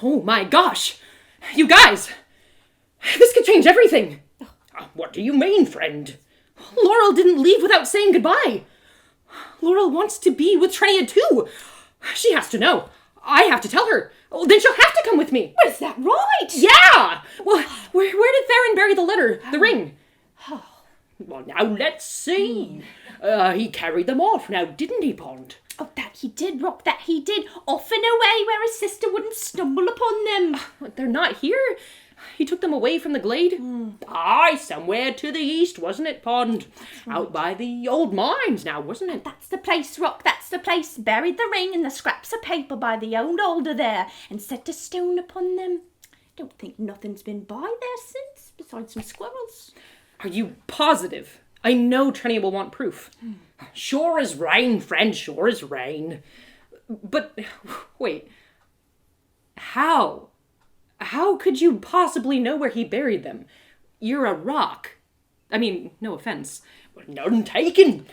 Oh my gosh! You guys! This could change everything! What do you mean, friend? Laurel didn't leave without saying goodbye. Laurel wants to be with Trennia too. She has to know. I have to tell her. Oh, then she'll have to come with me. Is that right? Yeah! Well, where did Theron bury the letter? The ring? Well, now let's see. He carried them off now, didn't he, Pond? Oh, that he did, Rock, that he did. Off and away where his sister wouldn't stumble upon them. They're not here. He took them away from the glade. Aye, somewhere to the east, wasn't it, Pond? Out by the old mines now, wasn't it? That's the place, Rock, that's the place. Buried the ring and the scraps of paper by the old alder there and set a stone upon them. Don't think nothing's been by there since, besides some squirrels. Are you positive? I know Trennia will want proof. Sure as rain, friend, sure as rain. But, wait. How? How could you possibly know where he buried them? You're a rock. I mean, no offense. None taken.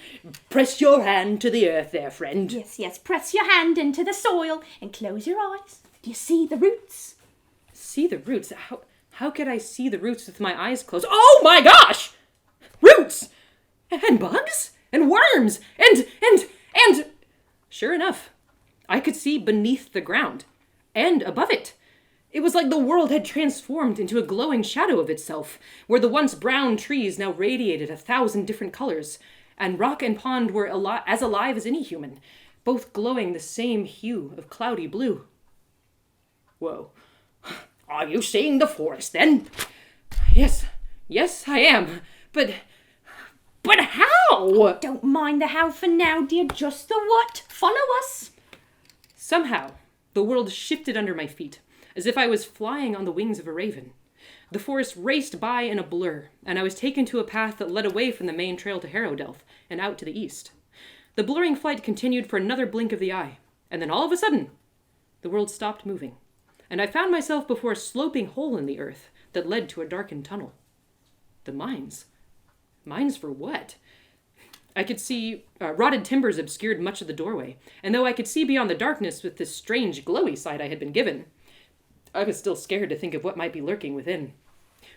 Press your hand to the earth there, friend. Yes, press your hand into the soil and close your eyes. Do you see the roots? See the roots? How could I see the roots with my eyes closed? Oh my gosh! Roots! And bugs? And worms! And... Sure enough, I could see beneath the ground. And above it. It was like the world had transformed into a glowing shadow of itself, where the once brown trees now radiated 1,000 different colors, and rock and pond were as alive as any human, both glowing the same hue of cloudy blue. Whoa. Are you seeing the forest, then? Yes, I am. But how? Don't mind the how for now, dear, just the what. Follow us. Somehow, the world shifted under my feet, as if I was flying on the wings of a raven. The forest raced by in a blur, and I was taken to a path that led away from the main trail to Harrowdelph and out to the east. The blurring flight continued for another blink of the eye, and then all of a sudden, the world stopped moving, and I found myself before a sloping hole in the earth that led to a darkened tunnel. The mines. Mines for what? I could see rotted timbers obscured much of the doorway, and though I could see beyond the darkness with this strange glowy sight I had been given, I was still scared to think of what might be lurking within.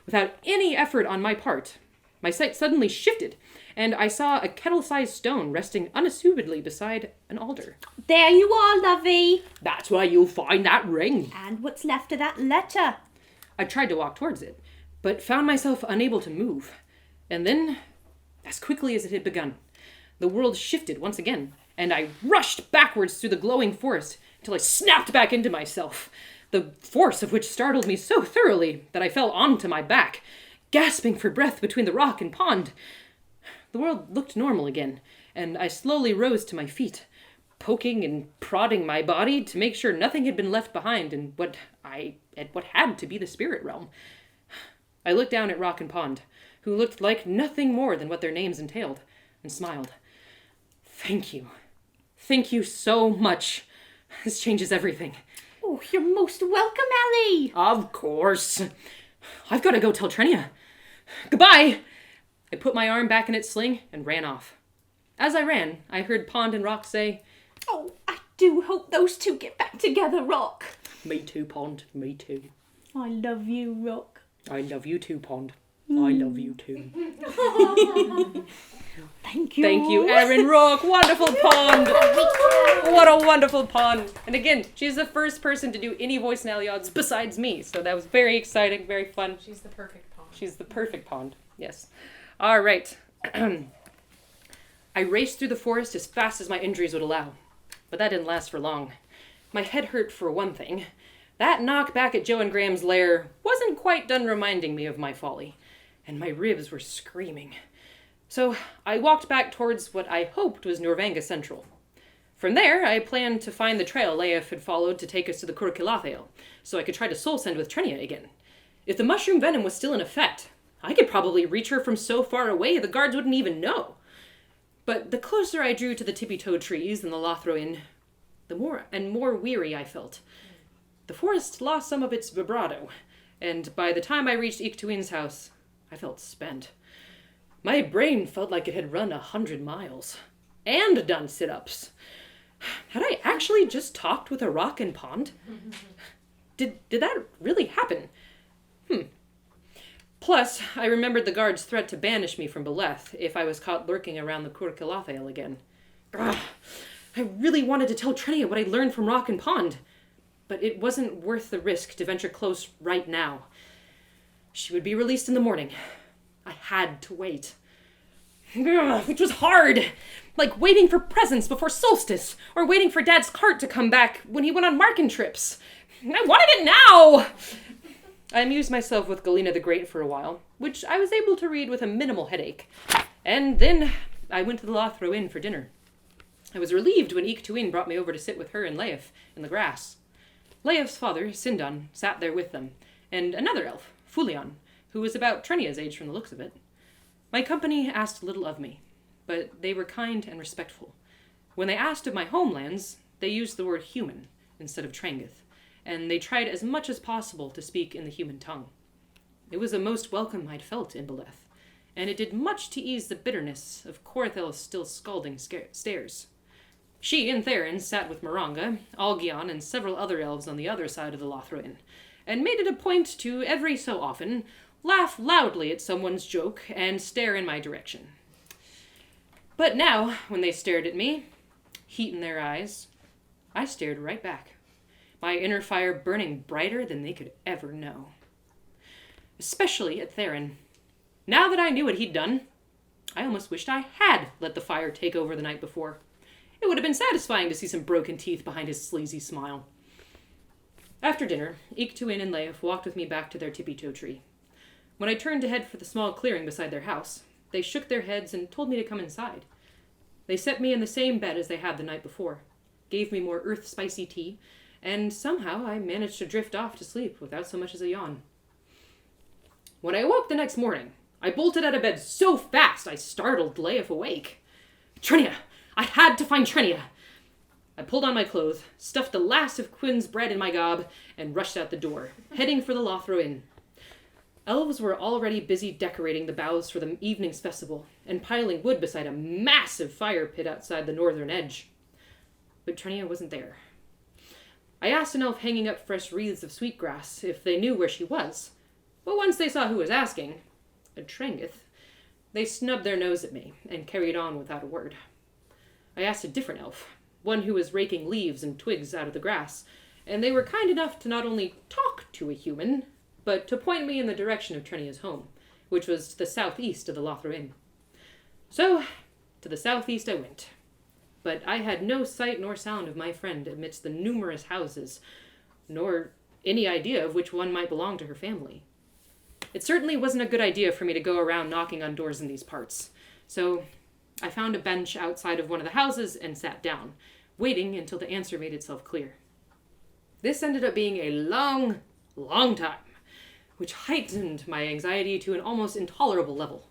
Without any effort on my part, my sight suddenly shifted, and I saw a kettle-sized stone resting unassumedly beside an altar. There you are, lovey. That's where you'll find that ring. And what's left of that letter. I tried to walk towards it, but found myself unable to move. And then, as quickly as it had begun, the world shifted once again, and I rushed backwards through the glowing forest until I snapped back into myself, the force of which startled me so thoroughly that I fell onto my back, gasping for breath between the rock and pond. The world looked normal again, and I slowly rose to my feet, poking and prodding my body to make sure nothing had been left behind in what had to be the spirit realm. I looked down at Rock and Pond, who looked like nothing more than what their names entailed, and smiled. Thank you. Thank you so much. This changes everything. Oh, you're most welcome, Allie. Of course. I've got to go tell Trennia. Goodbye! I put my arm back in its sling and ran off. As I ran, I heard Pond and Rock say, Oh, I do hope those two get back together, Rock. Me too, Pond. Me too. I love you, Rock. I love you too, Pond. I love you too. Thank you. Thank you, Aaron, Rock. Wonderful, Pond. what a wonderful pun. And again, she's the first person to do any voice in Allie Odds besides me. So that was very exciting, very fun. She's the perfect pawn. She's the perfect pond. Yes. All right. I raced through the forest as fast as my injuries would allow. But that didn't last for long. My head hurt for one thing. That knock back at Joe and Graham's lair wasn't quite done reminding me of my folly. And my ribs were screaming. So I walked back towards what I hoped was Nurvenga Central. From there, I planned to find the trail Leif had followed to take us to the Curculathale, so I could try to soul send with Trennia again. If the mushroom venom was still in effect, I could probably reach her from so far away the guards wouldn't even know. But the closer I drew to the tippy-toed trees and the Lothroin, the more weary I felt. The forest lost some of its vibrato, and by the time I reached Iktuin's house, I felt spent. My brain felt like it had run 100 miles. And done sit-ups. Had I actually just talked with a rock and pond? Did that really happen? Plus, I remembered the guard's threat to banish me from Beleth if I was caught lurking around the Curculathale again. I really wanted to tell Trennia what I learned from Rock and Pond, but it wasn't worth the risk to venture close right now. She would be released in the morning. I had to wait. Which was hard. Like waiting for presents before solstice, or waiting for Dad's cart to come back when he went on marking trips. I wanted it now! I amused myself with Galena the Great for a while, which I was able to read with a minimal headache. And then I went to the Lothro Inn for dinner. I was relieved when Iktuin brought me over to sit with her and Leif in the grass. Leif's father, Sindan, sat there with them, and another elf, Fulion, who was about Trennia's age from the looks of it. My company asked little of me, but they were kind and respectful. When they asked of my homelands, they used the word human instead of Trangeth, and they tried as much as possible to speak in the human tongue. It was the most welcome I'd felt in Beleth, and it did much to ease the bitterness of Corathel's still scalding stares. She and Theron sat with Maranga, Algion, and several other elves on the other side of the Lothro Inn, and made it a point to, every so often, laugh loudly at someone's joke and stare in my direction. But now, when they stared at me, heat in their eyes, I stared right back, my inner fire burning brighter than they could ever know. Especially at Theron. Now that I knew what he'd done, I almost wished I had let the fire take over the night before. It would have been satisfying to see some broken teeth behind his sleazy smile. After dinner, Iktuin and Leif walked with me back to their tippy-toe tree. When I turned to head for the small clearing beside their house, they shook their heads and told me to come inside. They set me in the same bed as they had the night before, gave me more earth-spicy tea, and somehow I managed to drift off to sleep without so much as a yawn. When I awoke the next morning, I bolted out of bed so fast I startled Leif awake. Trennia! I had to find Trennia! I pulled on my clothes, stuffed the last of Quinn's bread in my gob, and rushed out the door, heading for the Lothro Inn. Elves were already busy decorating the boughs for the evening's festival, and piling wood beside a massive fire pit outside the northern edge. But Trennia wasn't there. I asked an elf hanging up fresh wreaths of sweetgrass if they knew where she was, but once they saw who was asking, a Trangeth, they snubbed their nose at me and carried on without a word. I asked a different elf, one who was raking leaves and twigs out of the grass, and they were kind enough to not only talk to a human, but to point me in the direction of Trennia's home, which was to the southeast of the Lothro Inn. So, to the southeast I went. But I had no sight nor sound of my friend amidst the numerous houses, nor any idea of which one might belong to her family. It certainly wasn't a good idea for me to go around knocking on doors in these parts, so I found a bench outside of one of the houses and sat down, waiting until the answer made itself clear. This ended up being a long, long time, which heightened my anxiety to an almost intolerable level.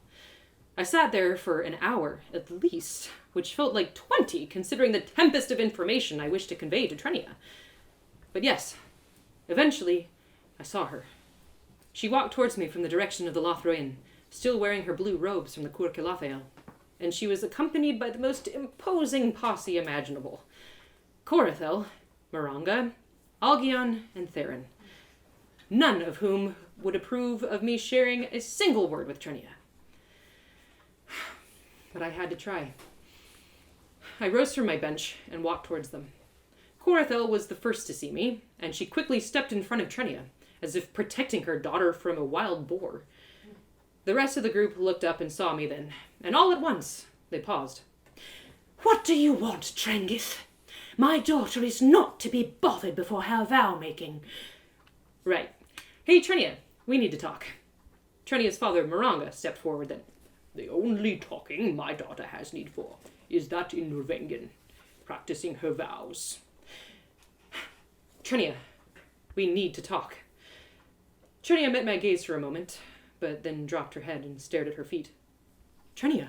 I sat there for an hour, at least, which felt like 20, considering the tempest of information I wished to convey to Trennia. But yes, eventually, I saw her. She walked towards me from the direction of the Lothro Inn, still wearing her blue robes from the Curculathale, and she was accompanied by the most imposing posse imaginable. Corathel, Maranga, Algion, and Theron, none of whom would approve of me sharing a single word with Trennia. But I had to try. I rose from my bench and walked towards them. Corathel was the first to see me, and she quickly stepped in front of Trennia, as if protecting her daughter from a wild boar. The rest of the group looked up and saw me then, and all at once they paused. What do you want, Trengith? My daughter is not to be bothered before her vow-making. Right. Hey, Trennia, we need to talk. Trennia's father, Miranga, stepped forward then. The only talking my daughter has need for is that in Nurvengan, practicing her vows. Trennia, we need to talk. Trennia met my gaze for a moment, but then dropped her head and stared at her feet. Trennia.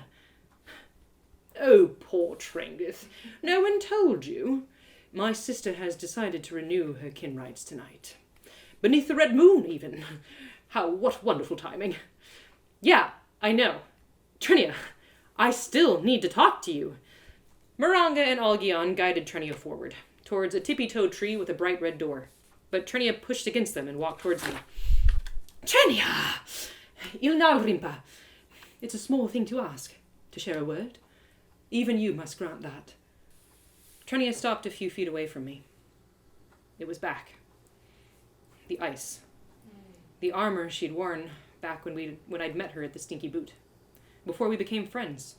Oh, poor Trengith. No one told you? My sister has decided to renew her kin rights tonight. Beneath the red moon, even. What wonderful timing. Yeah, I know. Trennia, I still need to talk to you. Miranga and Algion guided Trennia forward, towards a tippy-toed tree with a bright red door. But Trennia pushed against them and walked towards me. Trennia! Ilnaurimpa. It's a small thing to ask, to share a word. Even you must grant that. Trennia stopped a few feet away from me. It was back. The ice. The armor she'd worn back when I'd met her at the Stinky Boot. Before we became friends.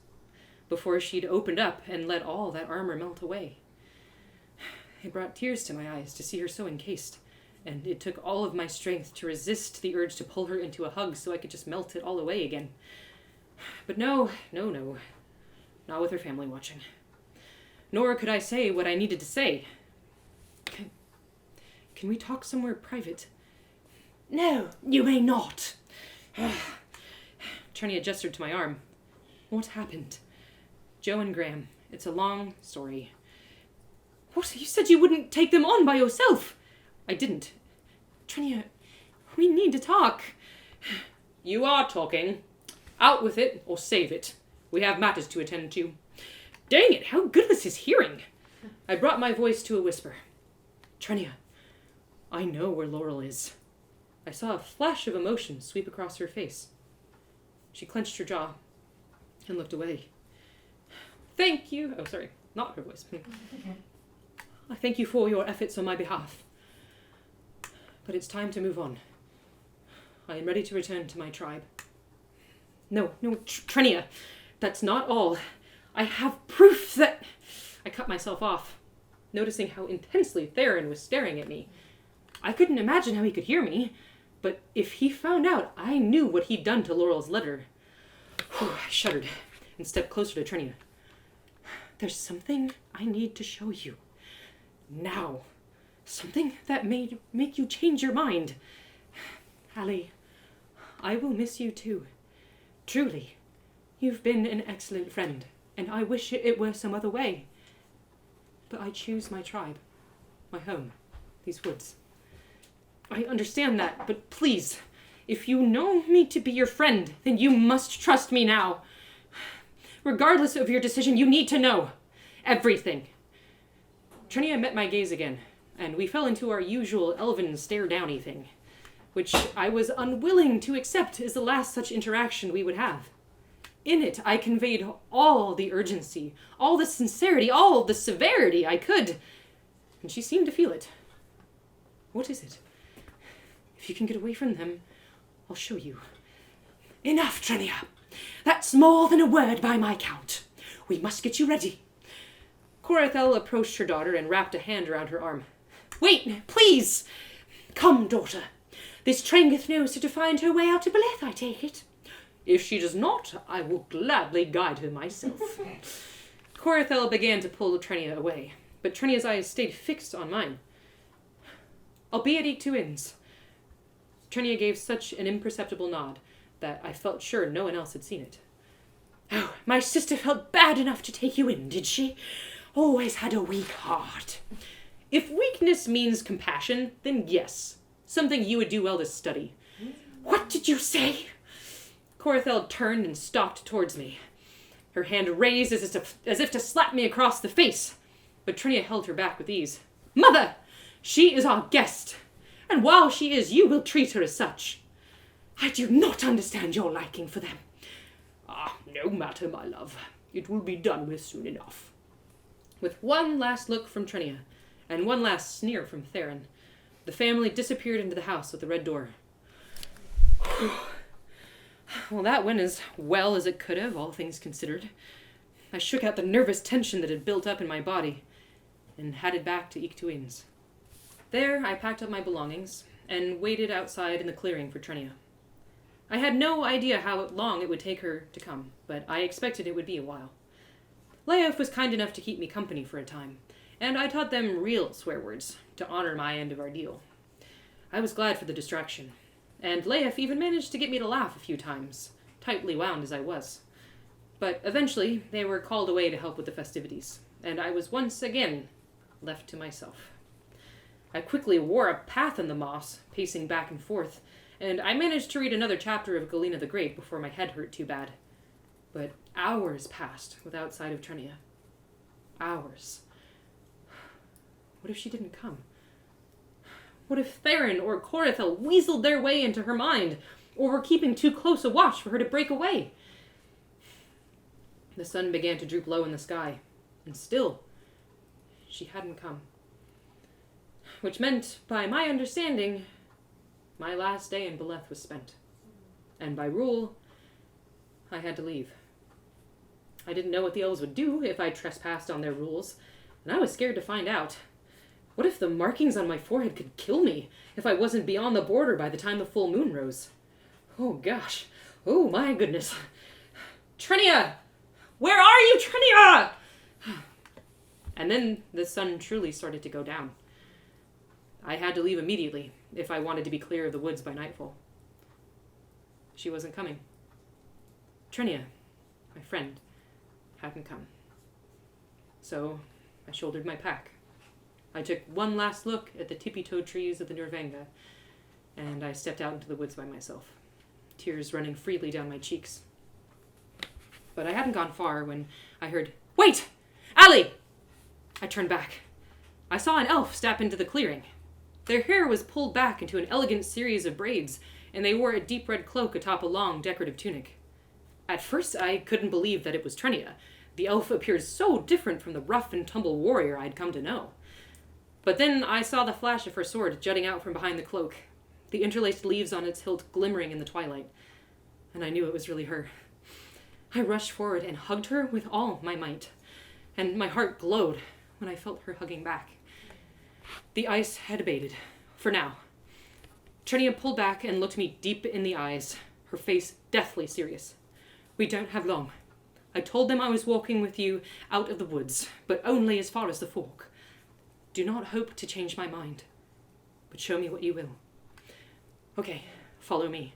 Before she'd opened up and let all that armor melt away. It brought tears to my eyes to see her so encased, and it took all of my strength to resist the urge to pull her into a hug so I could just melt it all away again. But no. Not with her family watching. Nor could I say what I needed to say. Can we talk somewhere private? No, you may not. Trennia gestured to my arm. What happened? Joe and Graham. It's a long story. What? You said you wouldn't take them on by yourself. I didn't. Trennia, we need to talk. You are talking. Out with it, or save it. We have matters to attend to. Dang it, how good was his hearing? I brought my voice to a whisper. Trennia, I know where Laurel is. I saw a flash of emotion sweep across her face. She clenched her jaw and looked away. Thank you. Oh, sorry, not her voice. I thank you for your efforts on my behalf. But it's time to move on. I am ready to return to my tribe. No, Trennia, that's not all. I have proof that... I cut myself off, noticing how intensely Theron was staring at me. I couldn't imagine how he could hear me, but if he found out, I knew what he'd done to Laurel's letter. I shuddered and stepped closer to Trennia. There's something I need to show you. Now. Something that may make you change your mind. Allie, I will miss you too. Truly. You've been an excellent friend, and I wish it were some other way. But I choose my tribe, my home, these woods. I understand that, but please, if you know me to be your friend, then you must trust me now. Regardless of your decision, you need to know everything. Trennia met my gaze again, and we fell into our usual elven stare-downy thing, which I was unwilling to accept as the last such interaction we would have. In it, I conveyed all the urgency, all the sincerity, all the severity I could, and she seemed to feel it. What is it? If you can get away from them, I'll show you. Enough, Trennia. That's more than a word by my count. We must get you ready. Corathel approached her daughter and wrapped a hand around her arm. Wait, please! Come, daughter. This Trengith knows how to find her way out to Beleth, I take it. If she does not, I will gladly guide her myself. Corathel began to pull Trennia away, but Trennia's eyes stayed fixed on mine. I'll be at Eek Two Inns. Trennia gave such an imperceptible nod that I felt sure no one else had seen it. Oh, my sister felt bad enough to take you in, did she? Always had a weak heart. If weakness means compassion, then yes. Something you would do well to study. What did you say? Corathel turned and stalked towards me. Her hand raised as if to slap me across the face. But Trennia held her back with ease. Mother! She is our guest. And while she is, you will treat her as such. I do not understand your liking for them. Ah, no matter, my love. It will be done with soon enough. With one last look from Trennia, and one last sneer from Theron, the family disappeared into the house with the red door. Well, that went as well as it could have, all things considered. I shook out the nervous tension that had built up in my body, and headed back to Iktuin's. There, I packed up my belongings, and waited outside in the clearing for Trennia. I had no idea how long it would take her to come, but I expected it would be a while. Leif was kind enough to keep me company for a time, and I taught them real swear words to honor my end of our deal. I was glad for the distraction, and Leif even managed to get me to laugh a few times, tightly wound as I was. But eventually, they were called away to help with the festivities, and I was once again left to myself. I quickly wore a path in the moss, pacing back and forth, and I managed to read another chapter of Galena the Great before my head hurt too bad. But hours passed without sight of Trennia. Hours. What if she didn't come? What if Theron or Corathel weaseled their way into her mind, or were keeping too close a watch for her to break away? The sun began to droop low in the sky, and still, she hadn't come. Which meant, by my understanding, my last day in Beleth was spent. And by rule, I had to leave. I didn't know what the elves would do if I trespassed on their rules, and I was scared to find out. What if the markings on my forehead could kill me if I wasn't beyond the border by the time the full moon rose? Oh gosh. Oh my goodness. Trennia! Where are you, Trennia? And then the sun truly started to go down. I had to leave immediately if I wanted to be clear of the woods by nightfall. She wasn't coming. Trennia, my friend, hadn't come. So I shouldered my pack. I took one last look at the tippy-toed trees of the Nurvenga, and I stepped out into the woods by myself, tears running freely down my cheeks. But I hadn't gone far when I heard, "Wait! Allie!" I turned back. I saw an elf step into the clearing. Their hair was pulled back into an elegant series of braids, and they wore a deep red cloak atop a long, decorative tunic. At first, I couldn't believe that it was Trennia. The elf appeared so different from the rough-and-tumble warrior I'd come to know. But then I saw the flash of her sword jutting out from behind the cloak, the interlaced leaves on its hilt glimmering in the twilight, and I knew it was really her. I rushed forward and hugged her with all my might, and my heart glowed when I felt her hugging back. The ice had abated, for now. Trennia pulled back and looked me deep in the eyes, her face deathly serious. "We don't have long. I told them I was walking with you out of the woods, but only as far as the fork. Do not hope to change my mind, but show me what you will. Okay, follow me."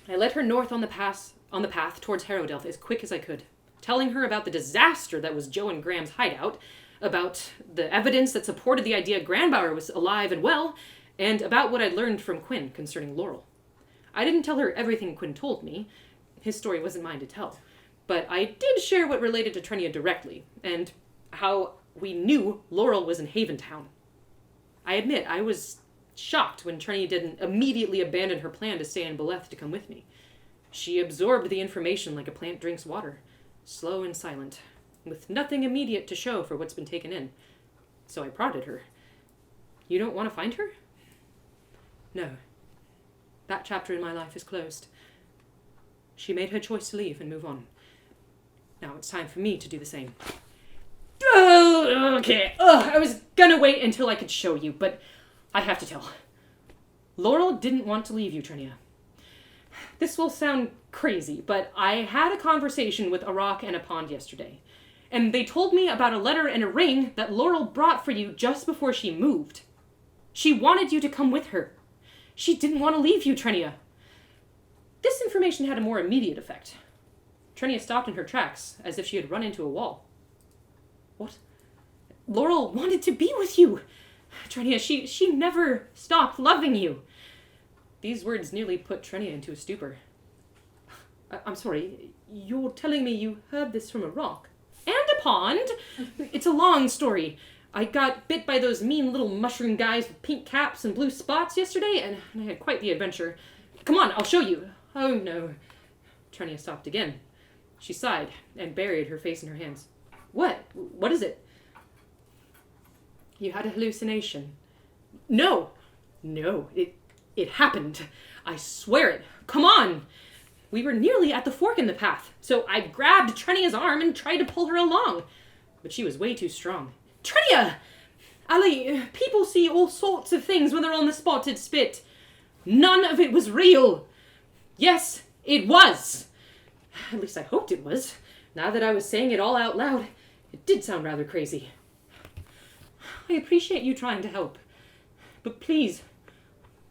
I led her north on the path towards Harrowdelph as quick as I could, telling her about the disaster that was Joe and Graham's hideout, about the evidence that supported the idea Granbauer was alive and well, and about what I'd learned from Quinn concerning Laurel. I didn't tell her everything Quinn told me. His story wasn't mine to tell. But I did share what related to Trennia directly, and how we knew Laurel was in Haventown. I admit, I was shocked when Trennia didn't immediately abandon her plan to stay in Beleth to come with me. She absorbed the information like a plant drinks water, slow and silent, with nothing immediate to show for what's been taken in. So I prodded her. "You don't want to find her?" "No. That chapter in my life is closed. She made her choice to leave and move on. Now it's time for me to do the same." Oh, okay. I was gonna wait until I could show you, but I have to tell. Laurel didn't want to leave you, Trennia. This will sound crazy, but I had a conversation with a rock and a pond yesterday, and they told me about a letter and a ring that Laurel brought for you just before she moved. She wanted you to come with her. She didn't want to leave you, Trennia. This information had a more immediate effect. Trennia stopped in her tracks, as if she had run into a wall. "What? Laurel wanted to be with you! Trennia, she never stopped loving you!" These words nearly put Trennia into a stupor. I'm sorry, you're telling me you heard this from a rock? And a pond! It's a long story. I got bit by those mean little mushroom guys with pink caps and blue spots yesterday, and I had quite the adventure. Come on, I'll show you. Oh no. Trennia stopped again. She sighed and buried her face in her hands. What? What is it? You had a hallucination. No, it happened. I swear it. Come on. We were nearly at the fork in the path, so I grabbed Trennia's arm and tried to pull her along, but she was way too strong. Trennia! Allie, people see all sorts of things when they're on the spotted spit. None of it was real. Yes, it was. At least I hoped it was. Now that I was saying it all out loud, it did sound rather crazy. I appreciate you trying to help, but please,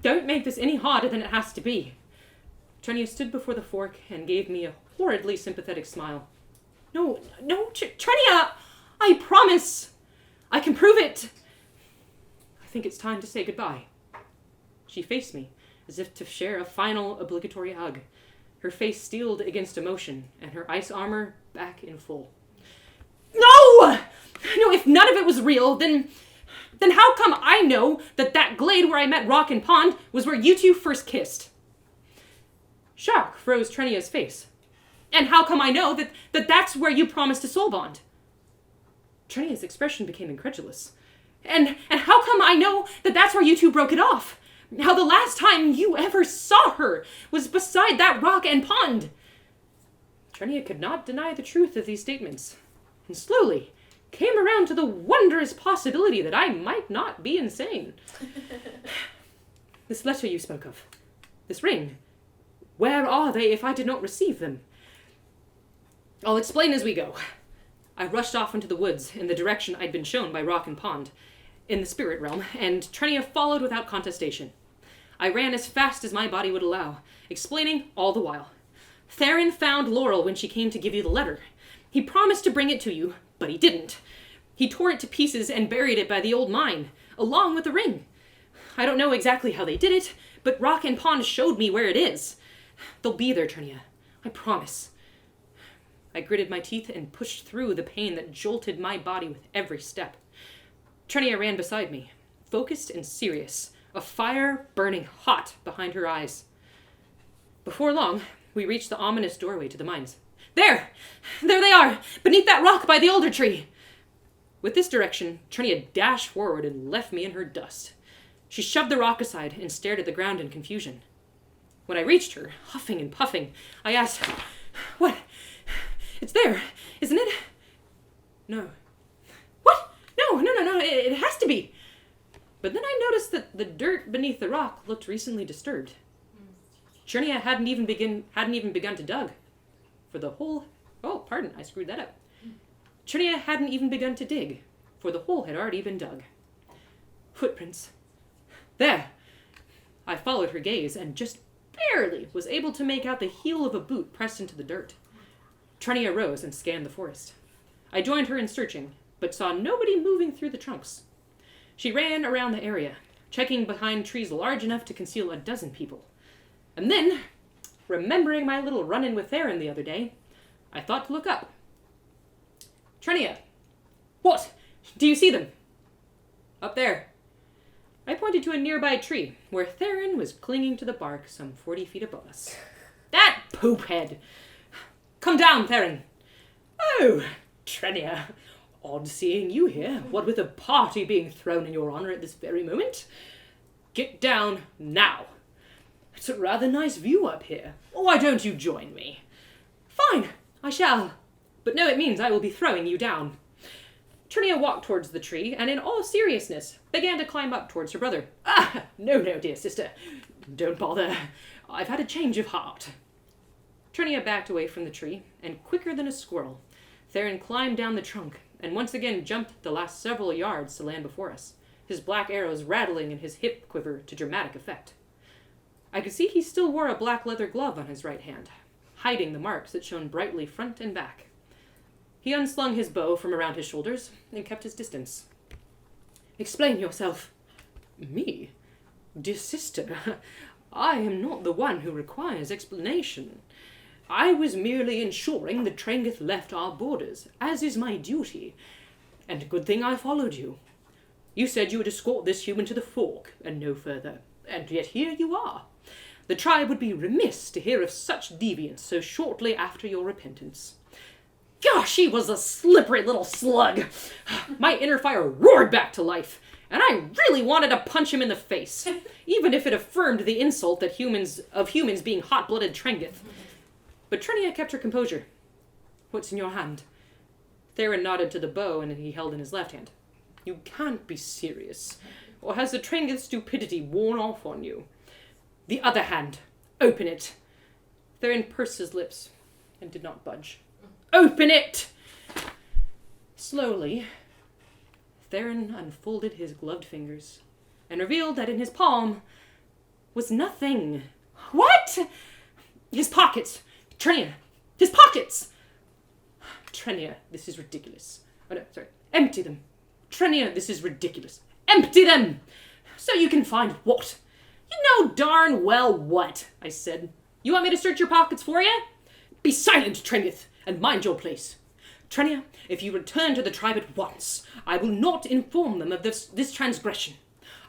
don't make this any harder than it has to be. Trennia stood before the fork and gave me a horridly sympathetic smile. No, Trennia! I promise! I can prove it! I think it's time to say goodbye. She faced me, as if to share a final obligatory hug, her face steeled against emotion, and her ice armor back in full. No! No, if none of it was real, then how come I know that glade where I met Rock and Pond was where you two first kissed? Shock froze Trennia's face. And how come I know that that's where you promised to soul bond? Trennia's expression became incredulous. And how come I know that that's where you two broke it off? How the last time you ever saw her was beside that rock and pond? Trennia could not deny the truth of these statements, and slowly came around to the wondrous possibility that I might not be insane. This letter you spoke of, this ring, where are they if I did not receive them? I'll explain as we go. I rushed off into the woods in the direction I'd been shown by Rock and Pond, in the spirit realm, and Trennia followed without contestation. I ran as fast as my body would allow, explaining all the while. Theron found Laurel when she came to give you the letter. He promised to bring it to you, but he didn't. He tore it to pieces and buried it by the old mine, along with the ring. I don't know exactly how they did it, but Rock and Pond showed me where it is. They'll be there, Trennia. I promise. I gritted my teeth and pushed through the pain that jolted my body with every step. Trennia ran beside me, focused and serious, a fire burning hot behind her eyes. Before long, we reached the ominous doorway to the mines. There they are, beneath that rock by the alder tree. With this direction, Trennia dashed forward and left me in her dust. She shoved the rock aside and stared at the ground in confusion. When I reached her, huffing and puffing, I asked, "What? It's there, isn't it?" "No." "What? No, it has to be." But then I noticed that the dirt beneath the rock looked recently disturbed. Trennia hadn't even begun to dig. For the hole... Oh, pardon, I screwed that up. Trennia hadn't even begun to dig, for the hole had already been dug. Footprints. There! I followed her gaze and just barely was able to make out the heel of a boot pressed into the dirt. Trennia rose and scanned the forest. I joined her in searching, but saw nobody moving through the trunks. She ran around the area, checking behind trees large enough to conceal a dozen people. And then, remembering my little run-in with Theron the other day, I thought to look up. "Trennia! What? Do you see them?" "Up there." I pointed to a nearby tree, where Theron was clinging to the bark some 40 feet above us. "That poophead! Come down, Theron." "Oh, Trennia. Odd seeing you here, what with a party being thrown in your honor at this very moment. Get down now. It's a rather nice view up here. Why don't you join me?" "Fine, I shall. But no, it means I will be throwing you down." Trennia walked towards the tree, and in all seriousness, began to climb up towards her brother. No, dear sister. Don't bother. I've had a change of heart." Trennia backed away from the tree, and quicker than a squirrel, Theron climbed down the trunk, and once again jumped the last several yards to land before us, his black arrows rattling in his hip quiver to dramatic effect. I could see he still wore a black leather glove on his right hand, hiding the marks that shone brightly front and back. He unslung his bow from around his shoulders and kept his distance. "Explain yourself." "Me? Dear sister, I am not the one who requires explanation. I was merely ensuring that Trengith left our borders, as is my duty, and good thing I followed you. You said you would escort this human to the fork, and no further, and yet here you are. The tribe would be remiss to hear of such deviance so shortly after your repentance. Gosh, she was a slippery little slug. My inner fire roared back to life, and I really wanted to punch him in the face, even if it affirmed the insult that humans being hot-blooded Trengith. But Trennia kept her composure. What's in your hand? Theron nodded to the bow and he held in his left hand. You can't be serious. Or has the Trengith's stupidity worn off on you? The other hand. Open it. Theron pursed his lips and did not budge. Open it! Slowly, Theron unfolded his gloved fingers and revealed that in his palm was nothing. What? His pockets! Trennia! His pockets! Trennia, this is ridiculous. Oh no, sorry. Empty them. Trennia, this is ridiculous. Empty them! So you can find what? You know darn well what, I said. You want me to search your pockets for you? Be silent, Trengith, and mind your place. Trennia, if you return to the tribe at once, I will not inform them of this transgression.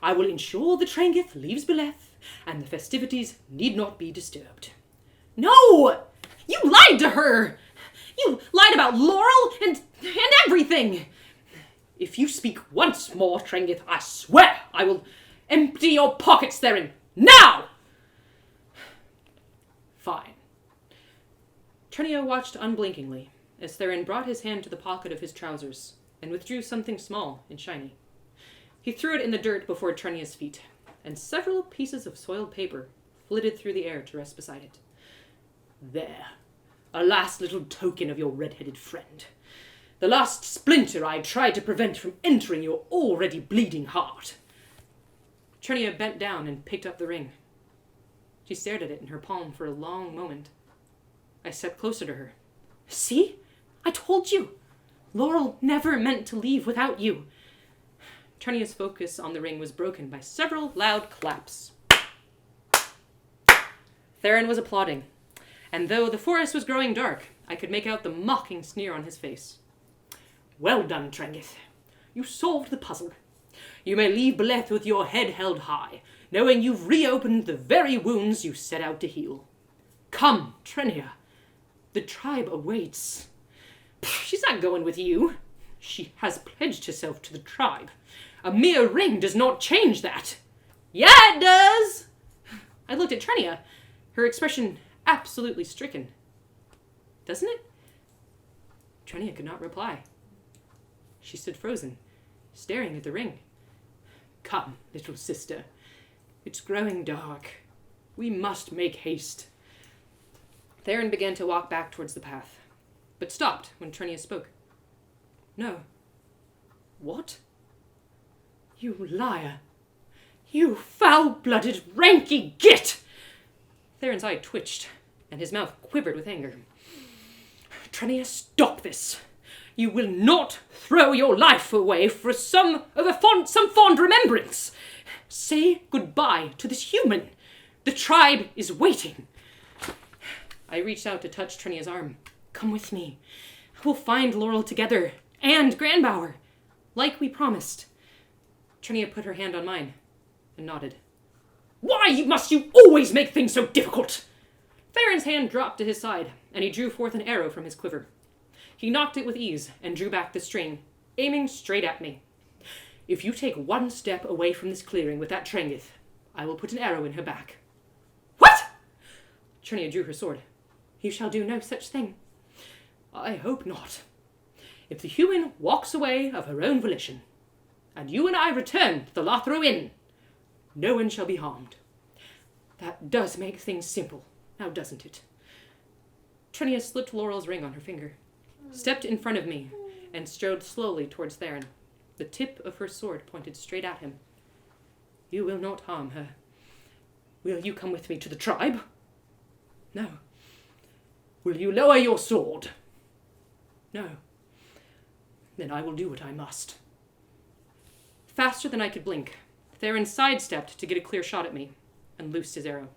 I will ensure the Trengith leaves Beleth, and the festivities need not be disturbed. No! You lied to her! You lied about Laurel and everything! If you speak once more, Trengith, I swear I will empty your pockets therein. Now! Fine. Trennia watched unblinkingly as Theron brought his hand to the pocket of his trousers and withdrew something small and shiny. He threw it in the dirt before Trennia's feet, and several pieces of soiled paper flitted through the air to rest beside it. There, a last little token of your red-headed friend. The last splinter I tried to prevent from entering your already bleeding heart. Trennia bent down and picked up the ring. She stared at it in her palm for a long moment. I stepped closer to her. See? I told you. Laurel never meant to leave without you. Trennia's focus on the ring was broken by several loud claps. Theron was applauding, and though the forest was growing dark, I could make out the mocking sneer on his face. Well done, Trengith. You solved the puzzle. You may leave Beleth with your head held high, knowing you've reopened the very wounds you set out to heal. Come, Trennia. The tribe awaits. She's not going with you. She has pledged herself to the tribe. A mere ring does not change that. Yeah, it does! I looked at Trennia, her expression absolutely stricken. Doesn't it? Trennia could not reply. She stood frozen, staring at the ring. Come, little sister. It's growing dark. We must make haste. Theron began to walk back towards the path, but stopped when Trennia spoke. No. What? You liar. You foul-blooded, ranky git! Theron's eye twitched, and his mouth quivered with anger. Trennia, stop this. You will not throw your life away for some fond remembrance. Say goodbye to this human. The tribe is waiting. I reached out to touch Trennia's arm. Come with me. We'll find Laurel together, and Granbauer, like we promised. Trennia put her hand on mine and nodded. Why must you always make things so difficult? Theron's hand dropped to his side, and he drew forth an arrow from his quiver. He knocked it with ease and drew back the string, aiming straight at me. If you take one step away from this clearing with that Trengith, I will put an arrow in her back. What? Trennia drew her sword. You shall do no such thing. I hope not. If the human walks away of her own volition, and you and I return to the Lothro Inn, no one shall be harmed. That does make things simple, now doesn't it? Trennia slipped Laurel's ring on her finger, stepped in front of me, and strode slowly towards Theron. The tip of her sword pointed straight at him. You will not harm her. Will you come with me to the tribe? No. Will you lower your sword? No. Then I will do what I must. Faster than I could blink, Theron sidestepped to get a clear shot at me and loosed his arrow.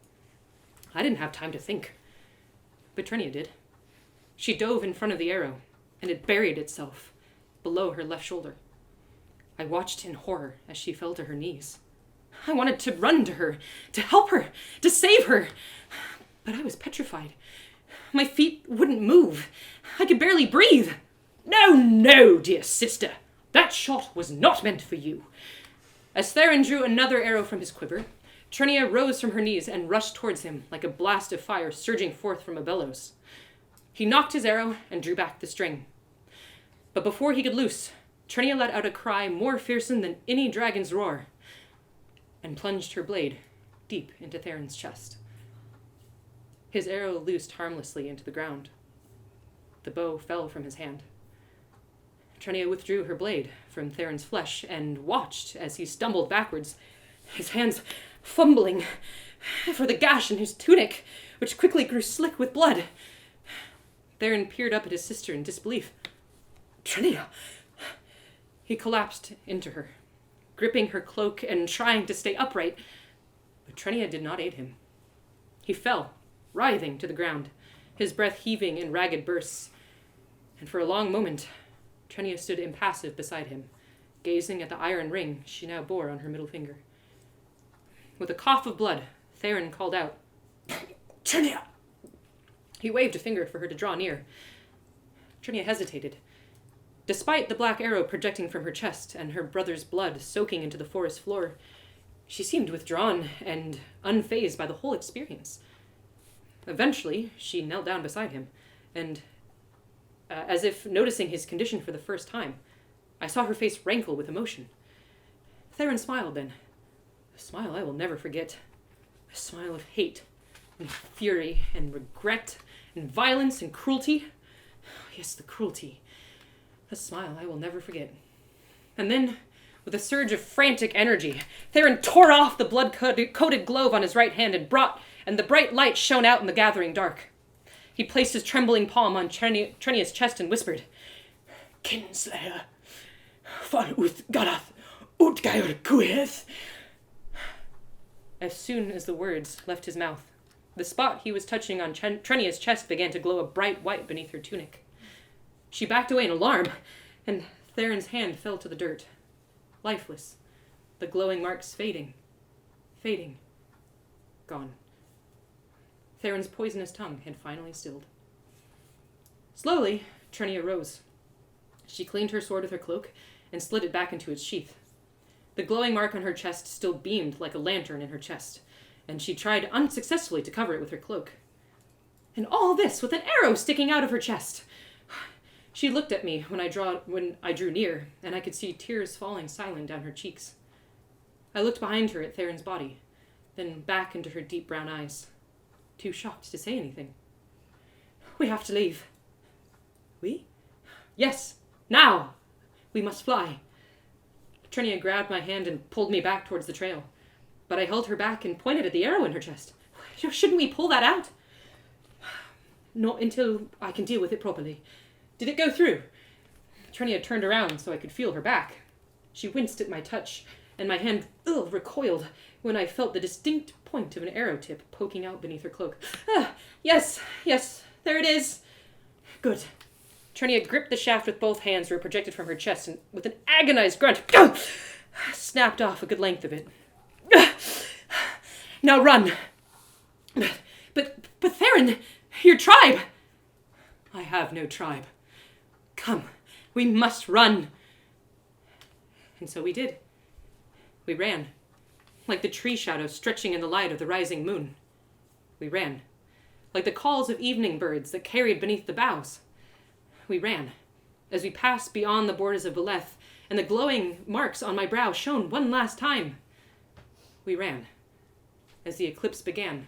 I didn't have time to think, but Trennia did. She dove in front of the arrow, and it buried itself below her left shoulder. I watched in horror as she fell to her knees. I wanted to run to her, to help her, to save her, but I was petrified. My feet wouldn't move. I could barely breathe. No, dear sister. That shot was not meant for you. As Theron drew another arrow from his quiver, Trennia rose from her knees and rushed towards him like a blast of fire surging forth from a bellows. He knocked his arrow and drew back the string. But before he could loose, Trennia let out a cry more fearsome than any dragon's roar, and plunged her blade deep into Theron's chest. His arrow loosed harmlessly into the ground. The bow fell from his hand. Trennia withdrew her blade from Theron's flesh and watched as he stumbled backwards, his hands fumbling for the gash in his tunic, which quickly grew slick with blood. Theron peered up at his sister in disbelief. Trennia! He collapsed into her, gripping her cloak and trying to stay upright, but Trennia did not aid him. He fell, writhing to the ground, his breath heaving in ragged bursts, and for a long moment, Trennia stood impassive beside him, gazing at the iron ring she now bore on her middle finger. With a cough of blood, Theron called out, Trennia! He waved a finger for her to draw near. Trennia hesitated. Despite the black arrow projecting from her chest and her brother's blood soaking into the forest floor, she seemed withdrawn and unfazed by the whole experience. Eventually, she knelt down beside him, and, as if noticing his condition for the first time, I saw her face rankle with emotion. Theron smiled then, a smile I will never forget, a smile of hate and fury and regret and violence and cruelty. Yes, the cruelty. A smile I will never forget. And then, with a surge of frantic energy, Theron tore off the blood-coated glove on his right hand and the bright light shone out in the gathering dark. He placed his trembling palm on Trennia's chest and whispered, Kinslayer, fan uth garath, ut gair kueth. As soon as the words left his mouth, the spot he was touching on Trennia's chest began to glow a bright white beneath her tunic. She backed away in alarm, and Theron's hand fell to the dirt, lifeless, the glowing marks fading, gone. Theron's poisonous tongue had finally stilled. Slowly, Trennia rose. She cleaned her sword with her cloak and slid it back into its sheath. The glowing mark on her chest still beamed like a lantern in her chest, and she tried unsuccessfully to cover it with her cloak. And all this with an arrow sticking out of her chest! She looked at me when I drew near, and I could see tears falling silent down her cheeks. I looked behind her at Theron's body, then back into her deep brown eyes, too shocked to say anything. We have to leave. We? Yes, now! We must fly. Trennia grabbed my hand and pulled me back towards the trail, but I held her back and pointed at the arrow in her chest. Shouldn't we pull that out? Not until I can deal with it properly. Did it go through? Trennia turned around so I could feel her back. She winced at my touch, and my hand recoiled when I felt the distinct point of an arrow tip poking out beneath her cloak. Yes, there it is. Good. Trennia gripped the shaft with both hands where it projected from her chest, and with an agonized grunt, snapped off a good length of it. Now run. But Theron, your tribe. I have no tribe. Come, we must run. And so we did. We ran, like the tree shadows stretching in the light of the rising moon. We ran, like the calls of evening birds that carried beneath the boughs. We ran, as we passed beyond the borders of Beleth, and the glowing marks on my brow shone one last time. We ran, as the eclipse began,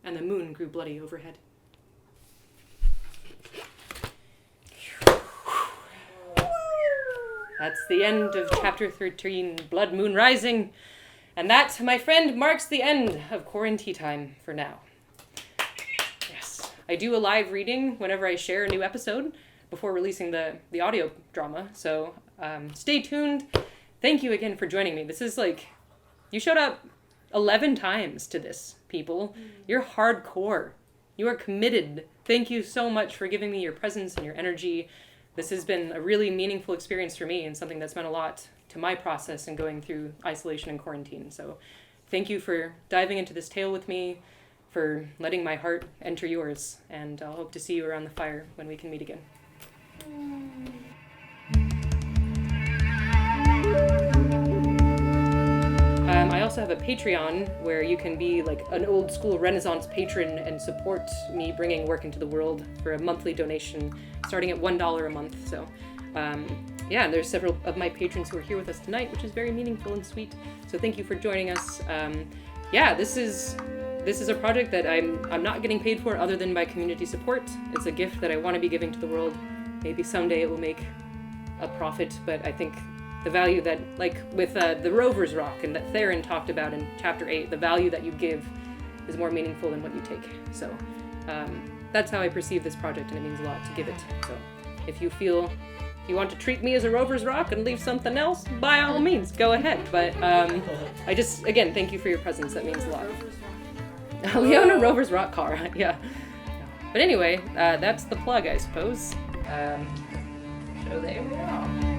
and the moon grew bloody overhead. That's the end of Chapter 13, Bloodmoon Rising. And that, my friend, marks the end of QuaranTea Time for now. Yes, I do a live reading whenever I share a new episode before releasing the audio drama. So stay tuned. Thank you again for joining me. This is you showed up 11 times to this, people. You're hardcore. You are committed. Thank you so much for giving me your presence and your energy. This has been a really meaningful experience for me and something that's meant a lot to my process in going through isolation and quarantine. So thank you for diving into this tale with me, for letting my heart enter yours, and I'll hope to see you around the fire when we can meet again. I also have a Patreon where you can be like an old school Renaissance patron and support me bringing work into the world for a monthly donation starting at $1 a month. So yeah, and there's several of my patrons who are here with us tonight, which is very meaningful and sweet. So thank you for joining us. Yeah, this is a project that I'm not getting paid for other than by community support. It's a gift that I want to be giving to the world. Maybe someday it will make a profit, but I think the value that, like with the Rover's Rock and that Theron talked about in Chapter 8, the value that you give is more meaningful than what you take. So that's how I perceive this project, and it means a lot to give it. So if you feel you want to treat me as a Rover's Rock and leave something else, by all means, go ahead. But I just, again, thank you for your presence. That means a lot. Leighona Rover's Rock Cara, yeah. But anyway, that's the plug, I suppose. So there we are.